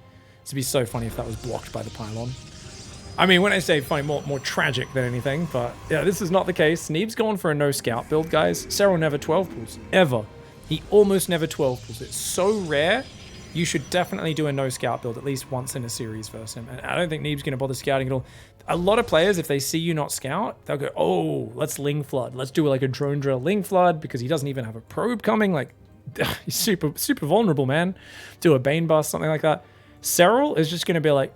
A: It'd be so funny if that was blocked by the pylon. I mean, when I say funny, more tragic than anything, but yeah, this is not the case. Neeb's gone for a no scout build, guys. Serral never 12 pulls, ever. He almost never 12 pulls. It's so rare. You should definitely do a no scout build at least once in a series versus him. And I don't think Neeb's going to bother scouting at all. A lot of players, if they see you not scout, they'll go, oh, let's Ling Flood. Let's do like a drone drill Ling Flood because he doesn't even have a probe coming. Like, he's super vulnerable, man. Do a Bane Bust, something like that. Serral is just going to be like,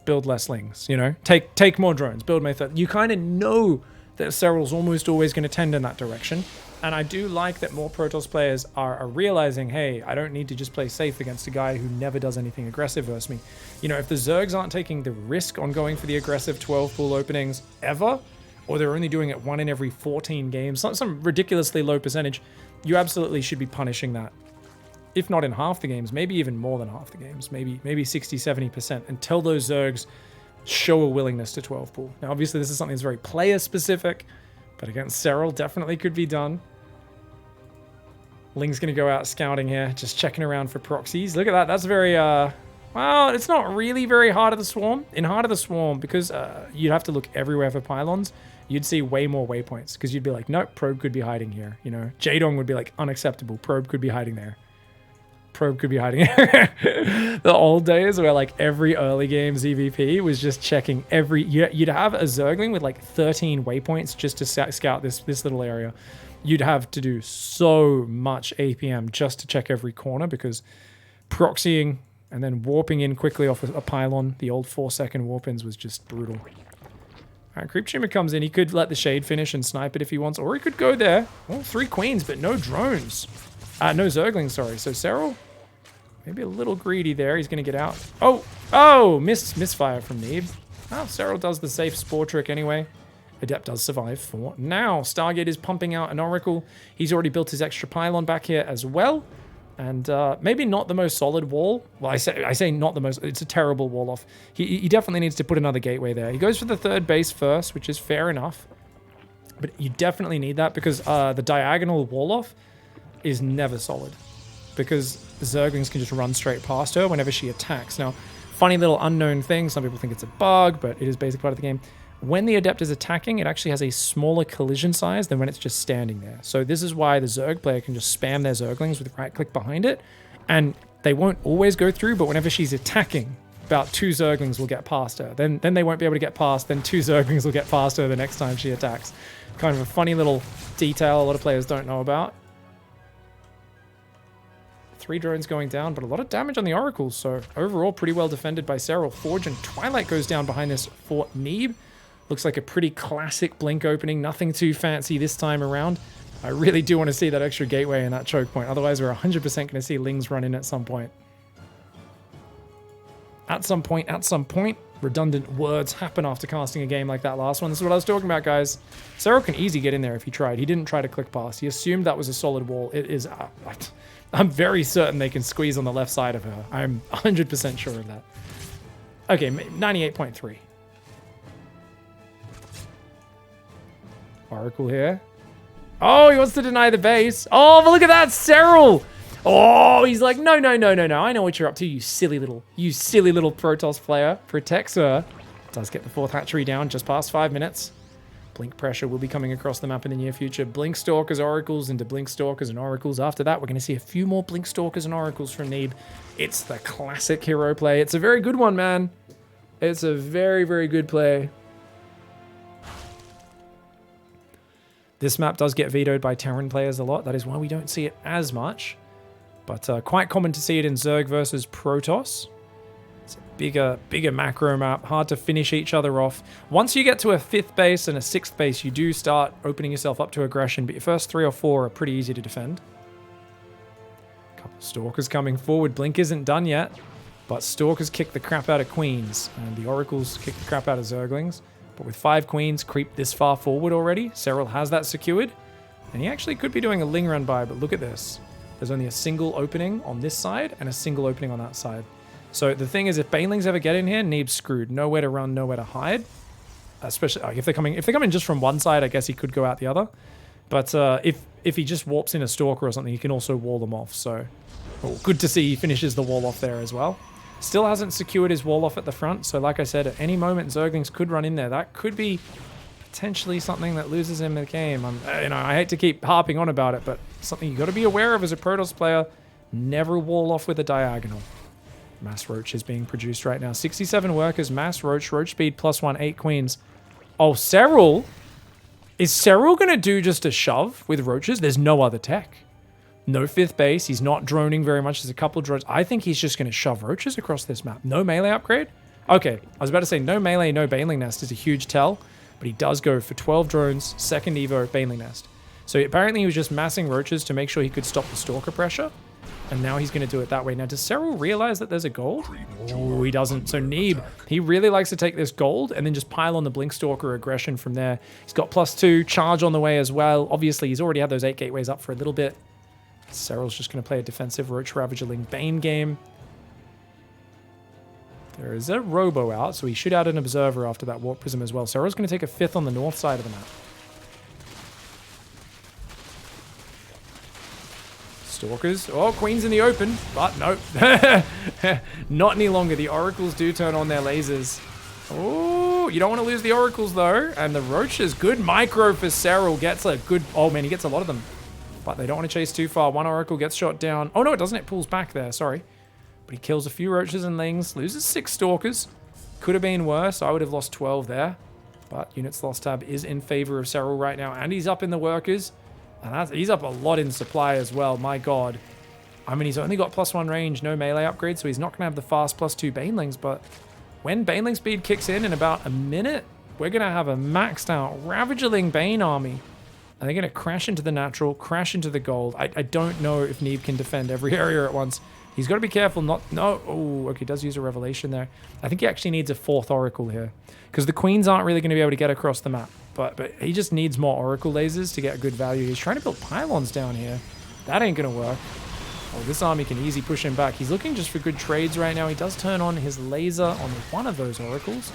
A: build less Lings, you know? Take more drones, build my third. You kind of know that Serral's almost always going to tend in that direction. And I do like that more Protoss players are realizing, hey, I don't need to just play safe against a guy who never does anything aggressive versus me. You know, if the Zergs aren't taking the risk on going for the aggressive 12 pool openings ever, or they're only doing it 1 in every 14 games, some ridiculously low percentage, you absolutely should be punishing that. If not in half the games, maybe even more than half the games, maybe 60, 70%, until those Zergs show a willingness to 12 pool. Now, obviously, this is something that's very player specific, but against Serral, definitely could be done. Ling's going to go out scouting here, just checking around for proxies. Look at that. That's very, well, it's not really very Heart of the Swarm. In Heart of the Swarm, because you'd have to look everywhere for pylons, you'd see way more waypoints, because you'd be like, nope, probe could be hiding here. You know, Jaedong would be like, unacceptable. Probe could be hiding there. Probe could be hiding here. The old days where like every early game ZVP was just checking every... You'd have a Zergling with like 13 waypoints just to scout this little area. You'd have to do so much APM just to check every corner because proxying and then warping in quickly off a pylon, the old 4-second warp-ins was just brutal. All right, Creep Tumor comes in. He could let the Shade finish and snipe it if he wants, or he could go there. Oh, 3 Queens, but no drones. No Zerglings, sorry. So Serral, maybe a little greedy there. He's going to get out. Oh, misfire from Neeb. Oh, Serral does the safe Spore trick anyway. Adept does survive for now. Stargate is pumping out an Oracle. He's already built his extra pylon back here as well. And maybe not the most solid wall. Well, I say not the most. It's a terrible wall off. He definitely needs to put another gateway there. He goes for the third base first, which is fair enough. But you definitely need that because the diagonal wall off is never solid. Because the Zerglings can just run straight past her whenever she attacks. Now, funny little unknown thing. Some people think it's a bug, but it is basically part of the game. When the Adept is attacking, it actually has a smaller collision size than when it's just standing there. So this is why the Zerg player can just spam their Zerglings with right-click behind it, and they won't always go through, but whenever she's attacking, about 2 Zerglings will get past her. Then they won't be able to get past, then 2 Zerglings will get past her the next time she attacks. Kind of a funny little detail a lot of players don't know about. 3 drones going down, but a lot of damage on the Oracles, so overall pretty well defended by Serral. Forge and Twilight goes down behind this for Neeb. Looks like a pretty classic Blink opening. Nothing too fancy this time around. I really do want to see that extra gateway and that choke point. Otherwise, we're 100% going to see Lings run in at some point. At some point, redundant words happen after casting a game like that last one. This is what I was talking about, guys. Serral can easily get in there if he tried. He didn't try to click past. He assumed that was a solid wall. It is... I'm very certain they can squeeze on the left side of her. I'm 100% sure of that. Okay, 98.3. Oracle here. Oh, he wants to deny the base. Oh, but look at that, Serral. Oh, he's like, no. I know what you're up to, you silly little Protoss player. Protects her. Does get the 4th hatchery down just past 5 minutes. Blink pressure will be coming across the map in the near future. Blink Stalkers, Oracles into Blink Stalkers and Oracles. After that, we're going to see a few more Blink Stalkers and Oracles from Neeb. It's the classic hero play. It's a very good one, man. It's a very, very good play. This map does get vetoed by Terran players a lot. That is why we don't see it as much. But quite common to see it in Zerg versus Protoss. It's a bigger macro map. Hard to finish each other off. Once you get to a 5th base and a 6th base, you do start opening yourself up to aggression. But your first 3 or 4 are pretty easy to defend. Couple of Stalkers coming forward. Blink isn't done yet, but Stalkers kick the crap out of Queens, and the Oracles kick the crap out of Zerglings. But with 5 Queens creep this far forward already, Serral has that secured, and he actually could be doing a Ling run by, but look at this. There's only a single opening on this side and a single opening on that side. So the thing is, if Banelings ever get in here, Neeb's screwed. Nowhere to run, nowhere to hide. Especially if they're coming just from one side, I guess he could go out the other. But if he just warps in a Stalker or something, he can also wall them off. So good to see he finishes the wall off there as well. Still hasn't secured his wall off at the front. So like I said, at any moment, Zerglings could run in there. That could be potentially something that loses him the game. I hate to keep harping on about it, but something you got to be aware of as a Protoss player. Never wall off with a diagonal. Mass Roach is being produced right now. 67 workers, Mass Roach, Roach speed +1, 8 Queens. Oh, Serral. Is Serral going to do just a shove with Roaches? There's no other tech. No 5th base. He's not droning very much. There's a couple of drones. I think he's just going to shove Roaches across this map. No melee upgrade? Okay, I was about to say no melee, no Baneling Nest is a huge tell, but he does go for 12 drones, second Evo, Baneling Nest. So apparently he was just massing Roaches to make sure he could stop the Stalker pressure, and now he's going to do it that way. Now, does Serral realize that there's a gold? Oh, he doesn't. So Neeb, he really likes to take this gold and then just pile on the Blink Stalker aggression from there. He's got +2, charge on the way as well. Obviously, he's already had those 8 gateways up for a little bit. Serral's just going to play a defensive Roach Ravagerling Bane game. There is a Robo out, so he should add an Observer after that Warp Prism as well. Serral's going to take a 5th on the north side of the map. Stalkers. Oh, Queen's in the open, but nope. Not any longer. The Oracles do turn on their lasers. Oh, you don't want to lose the Oracles, though. And the Roaches, good micro for Serral. Gets a good... Oh, man, he gets a lot of them. But they don't want to chase too far. One Oracle gets shot down. Oh, no, it doesn't. It pulls back there. Sorry. But he kills a few Roaches and Lings. Loses 6 Stalkers. Could have been worse. I would have lost 12 there. But Units Lost tab is in favor of Serral right now. And he's up in the workers. And he's up a lot in supply as well. My God. I mean, he's only got +1 range, no melee upgrade, so he's not going to have the fast +2 Banelings. But when Baneling speed kicks in about a minute, we're going to have a maxed out Ravagerling Bane army. And they're going to crash into the natural, crash into the gold. I don't know if Neeb can defend every area at once. He's got to be careful not... No. Oh, okay, does use a Revelation there. I think he actually needs a 4th Oracle here. Because the Queens aren't really going to be able to get across the map. But he just needs more Oracle lasers to get a good value. He's trying to build pylons down here. That ain't going to work. Oh, this army can easily push him back. He's looking just for good trades right now. He does turn on his laser on one of those Oracles.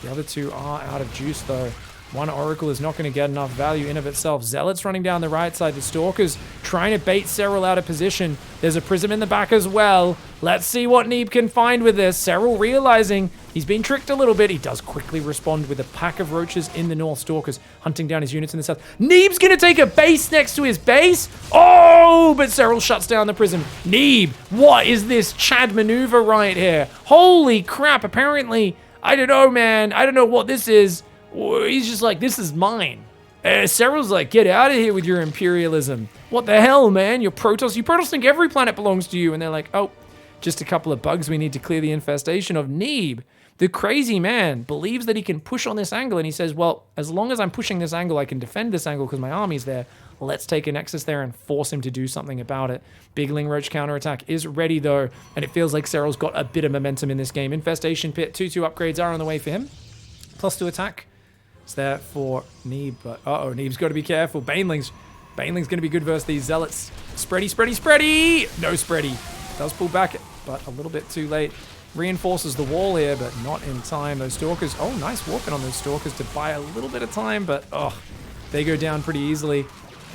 A: The other 2 are out of juice, though. One Oracle is not going to get enough value in of itself. Zealots running down the right side. The Stalkers trying to bait Serral out of position. There's a Prism in the back as well. Let's see what Neeb can find with this. Serral realizing he's been tricked a little bit. He does quickly respond with a pack of Roaches in the north. Stalkers hunting down his units in the south. Neeb's going to take a base next to his base. Oh, but Serral shuts down the Prism. Neeb, what is this Chad maneuver right here? Holy crap. Apparently, I don't know, man. I don't know what this is. He's just like, this is mine. Serral's like, get out of here with your imperialism. What the hell, man? You're Protoss. You Protoss think every planet belongs to you. And they're like, oh, just a couple of bugs we need to clear the infestation of. Neeb, the crazy man, believes that he can push on this angle. And he says, well, as long as I'm pushing this angle, I can defend this angle because my army's there. Let's take a Nexus there and force him to do something about it. Big Ling Roach counterattack is ready, though. And it feels like Serral's got a bit of momentum in this game. Infestation Pit, 2-2 upgrades are on the way for him. +2 attack. It's there for Neeb, but uh-oh, Neeb's got to be careful. Baneling's going to be good versus these Zealots. Spready, spready, spready! No spready. Does pull back, but a little bit too late. Reinforces the wall here, but not in time. Those Stalkers, oh, nice warping on those Stalkers to buy a little bit of time, but oh, they go down pretty easily.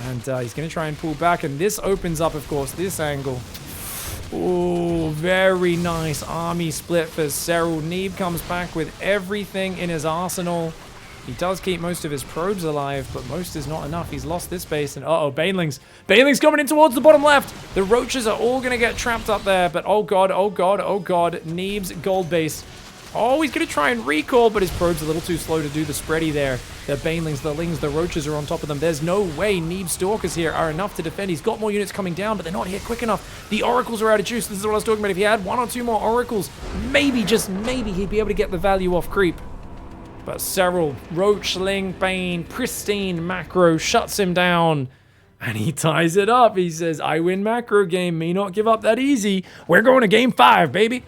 A: And he's going to try and pull back, and this opens up, of course, this angle. Oh, very nice army split for Serral. Neeb comes back with everything in his arsenal. He does keep most of his probes alive, but most is not enough. He's lost this base, and uh-oh, Banelings. Banelings coming in towards the bottom left. The Roaches are all going to get trapped up there, but oh god, oh god, oh god. Neeb's gold base. Oh, he's going to try and recall, but his probe's a little too slow to do the spready there. The Banelings, the Lings, the Roaches are on top of them. There's no way Neeb Stalkers here are enough to defend. He's got more units coming down, but they're not here quick enough. The Oracles are out of juice. This is what I was talking about. If he had 1 or 2 more Oracles, maybe, just maybe, he'd be able to get the value off creep. But Serral, Roach, Ling, Bane, pristine macro, shuts him down. And he ties it up. He says, I win macro game, me not give up that easy. We're going to game 5, baby.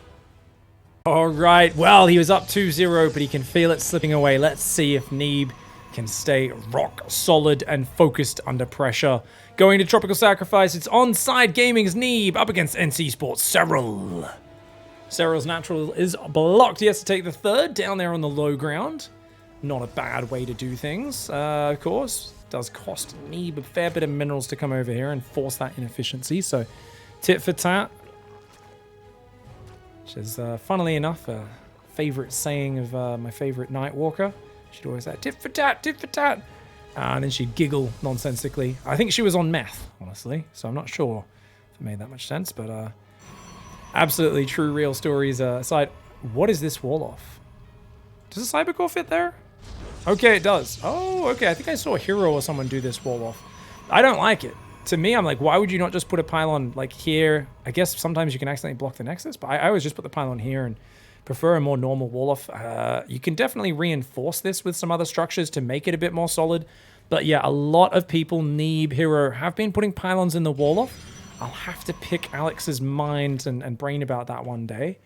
A: All right, well, he was up 2-0, but he can feel it slipping away. Let's see if Neeb can stay rock solid and focused under pressure. Going to Tropical Sacrifice, it's Onside Gaming's Neeb up against NC Sports Serral. Serral's natural is blocked. He has to take the third down there on the low ground. Not a bad way to do things, of course. Does cost Neeb a fair bit of minerals to come over here and force that inefficiency. So, tit for tat. Which is, funnily enough, a favorite saying of my favorite Nightwalker. She'd always say, tit for tat, tit for tat. And then she'd giggle nonsensically. I think she was on meth, honestly. So I'm not sure if it made that much sense. But absolutely true, real stories aside. What is this wall off? Does a Cybercore fit there? Okay, it does. Oh, okay. I think I saw a hero or someone do this wall off. I don't like it. To me, I'm like, why would you not just put a pylon like here? I guess sometimes you can accidentally block the Nexus, but I always just put the pylon here and prefer a more normal wall off. You can definitely reinforce this with some other structures to make it a bit more solid. But yeah, a lot of people, Neeb, Hero, have been putting pylons in the wall off. I'll have to pick Alex's mind and brain about that one day.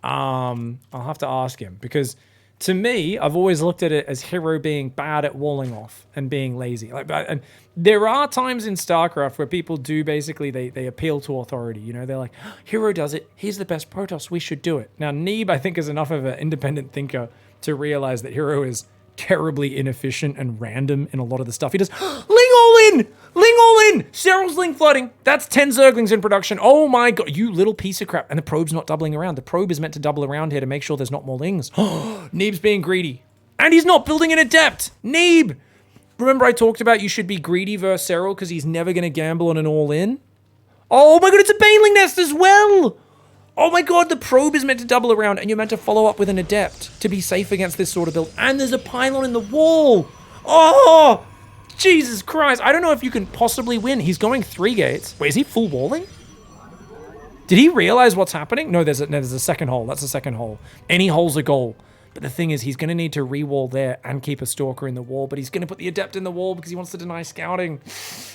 A: I'll have to ask him because to me, I've always looked at it as Hero being bad at walling off and being lazy. And there are times in StarCraft where people do basically, they appeal to authority. You know, they're like, Hero does it. He's the best Protoss. We should do it. Now, Neeb, I think, is enough of an independent thinker to realize that Hero is terribly inefficient and random in a lot of the stuff he does. Ling all in! Ling all in! Serral's Ling flooding. That's 10 Zerglings in production. Oh my god, you little piece of crap. And the probe's not doubling around. The probe is meant to double around here to make sure there's not more Lings. Neeb's being greedy. And he's not building an Adept! Neeb! Remember I talked about you should be greedy versus Serral because he's never going to gamble on an all-in? Oh my god, it's a Baneling Nest as well! Oh my god, the probe is meant to double around and you're meant to follow up with an Adept to be safe against this sort of build. And there's a pylon in the wall! Oh! Jesus Christ, I don't know if you can possibly win. He's going 3 gates. Wait, is he full walling? Did he realize what's happening? No, there's a second hole. That's the second hole. Any hole's a goal. But the thing is, he's going to need to re-wall there and keep a Stalker in the wall. But he's going to put the Adept in the wall because he wants to deny scouting.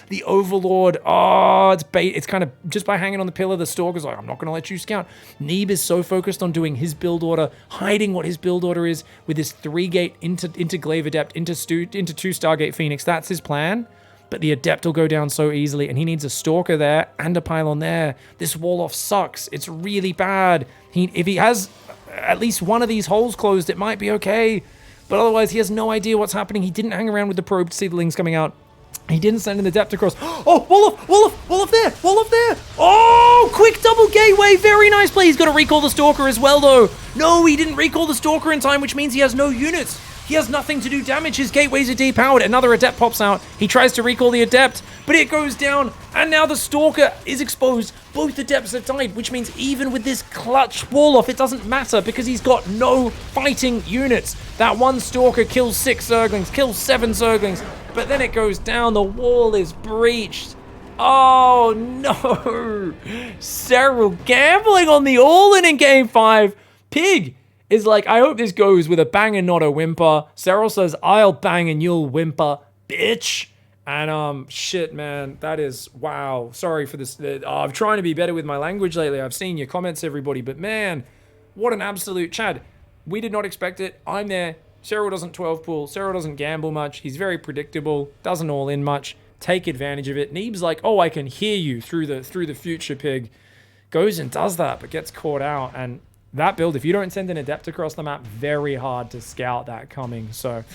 A: The Overlord. Oh, it's bait. It's kind of just by hanging on the pillar, the Stalker's like, I'm not going to let you scout. Neeb is so focused on doing his build order, hiding what his build order is with his 3-gate into Glaive Adept, into 2 Stargate Phoenix. That's his plan. But the Adept will go down so easily, and he needs a Stalker there and a pylon there. This wall-off sucks. It's really bad. If he has at least one of these holes closed, it might be okay. But otherwise, he has no idea what's happening. He didn't hang around with the probe to see the Lings coming out. He didn't send in the Adept across. Oh, wall off there, wall off there. Oh, quick double gateway. Very nice play. He's got to recall the Stalker as well, though. No, he didn't recall the Stalker in time, which means he has no units. He has nothing to do damage. His gateways are depowered. Another Adept pops out. He tries to recall the Adept, but it goes down. And now the Stalker is exposed. Both Adepts have died, which means even with this clutch wall-off, it doesn't matter because he's got no fighting units. That one Stalker kills 6 Zerglings, kills 7 Zerglings, but then it goes down. The wall is breached. Oh, no. Serral gambling on the all-in in Game 5. Pig is like, I hope this goes with a bang and not a whimper. Serral says, I'll bang and you'll whimper, bitch. And, shit, man, that is, wow. Sorry for this. I'm trying to be better with my language lately. I've seen your comments, everybody. But, man, what an absolute Chad. We did not expect it. I'm there. Serral doesn't 12 pool. Serral doesn't gamble much. He's very predictable. Doesn't all in much. Take advantage of it. Neeb's like, oh, I can hear you through the future, pig. Goes and does that, but gets caught out. And that build, if you don't send an Adept across the map, very hard to scout that coming. So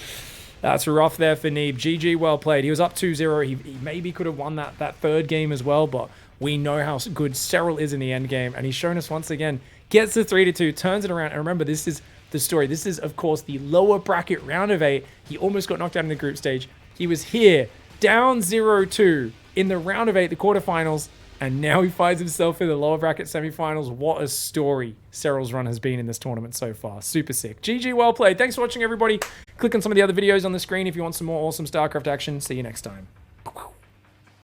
A: that's rough there for Neeb. GG, well played. He was up 2-0. He maybe could have won that third game as well, but we know how good Serral is in the end game, and he's shown us once again. Gets the 3-2, turns it around, and remember, this is the story. This is, of course, the lower bracket round of 8. He almost got knocked out in the group stage. He was here, down 0-2 in the round of 8, the quarterfinals, and now he finds himself in the lower bracket semifinals. What a story Serral's run has been in this tournament so far. Super sick. GG, well played. Thanks for watching, everybody. Click on some of the other videos on the screen if you want some more awesome StarCraft action. See you next time.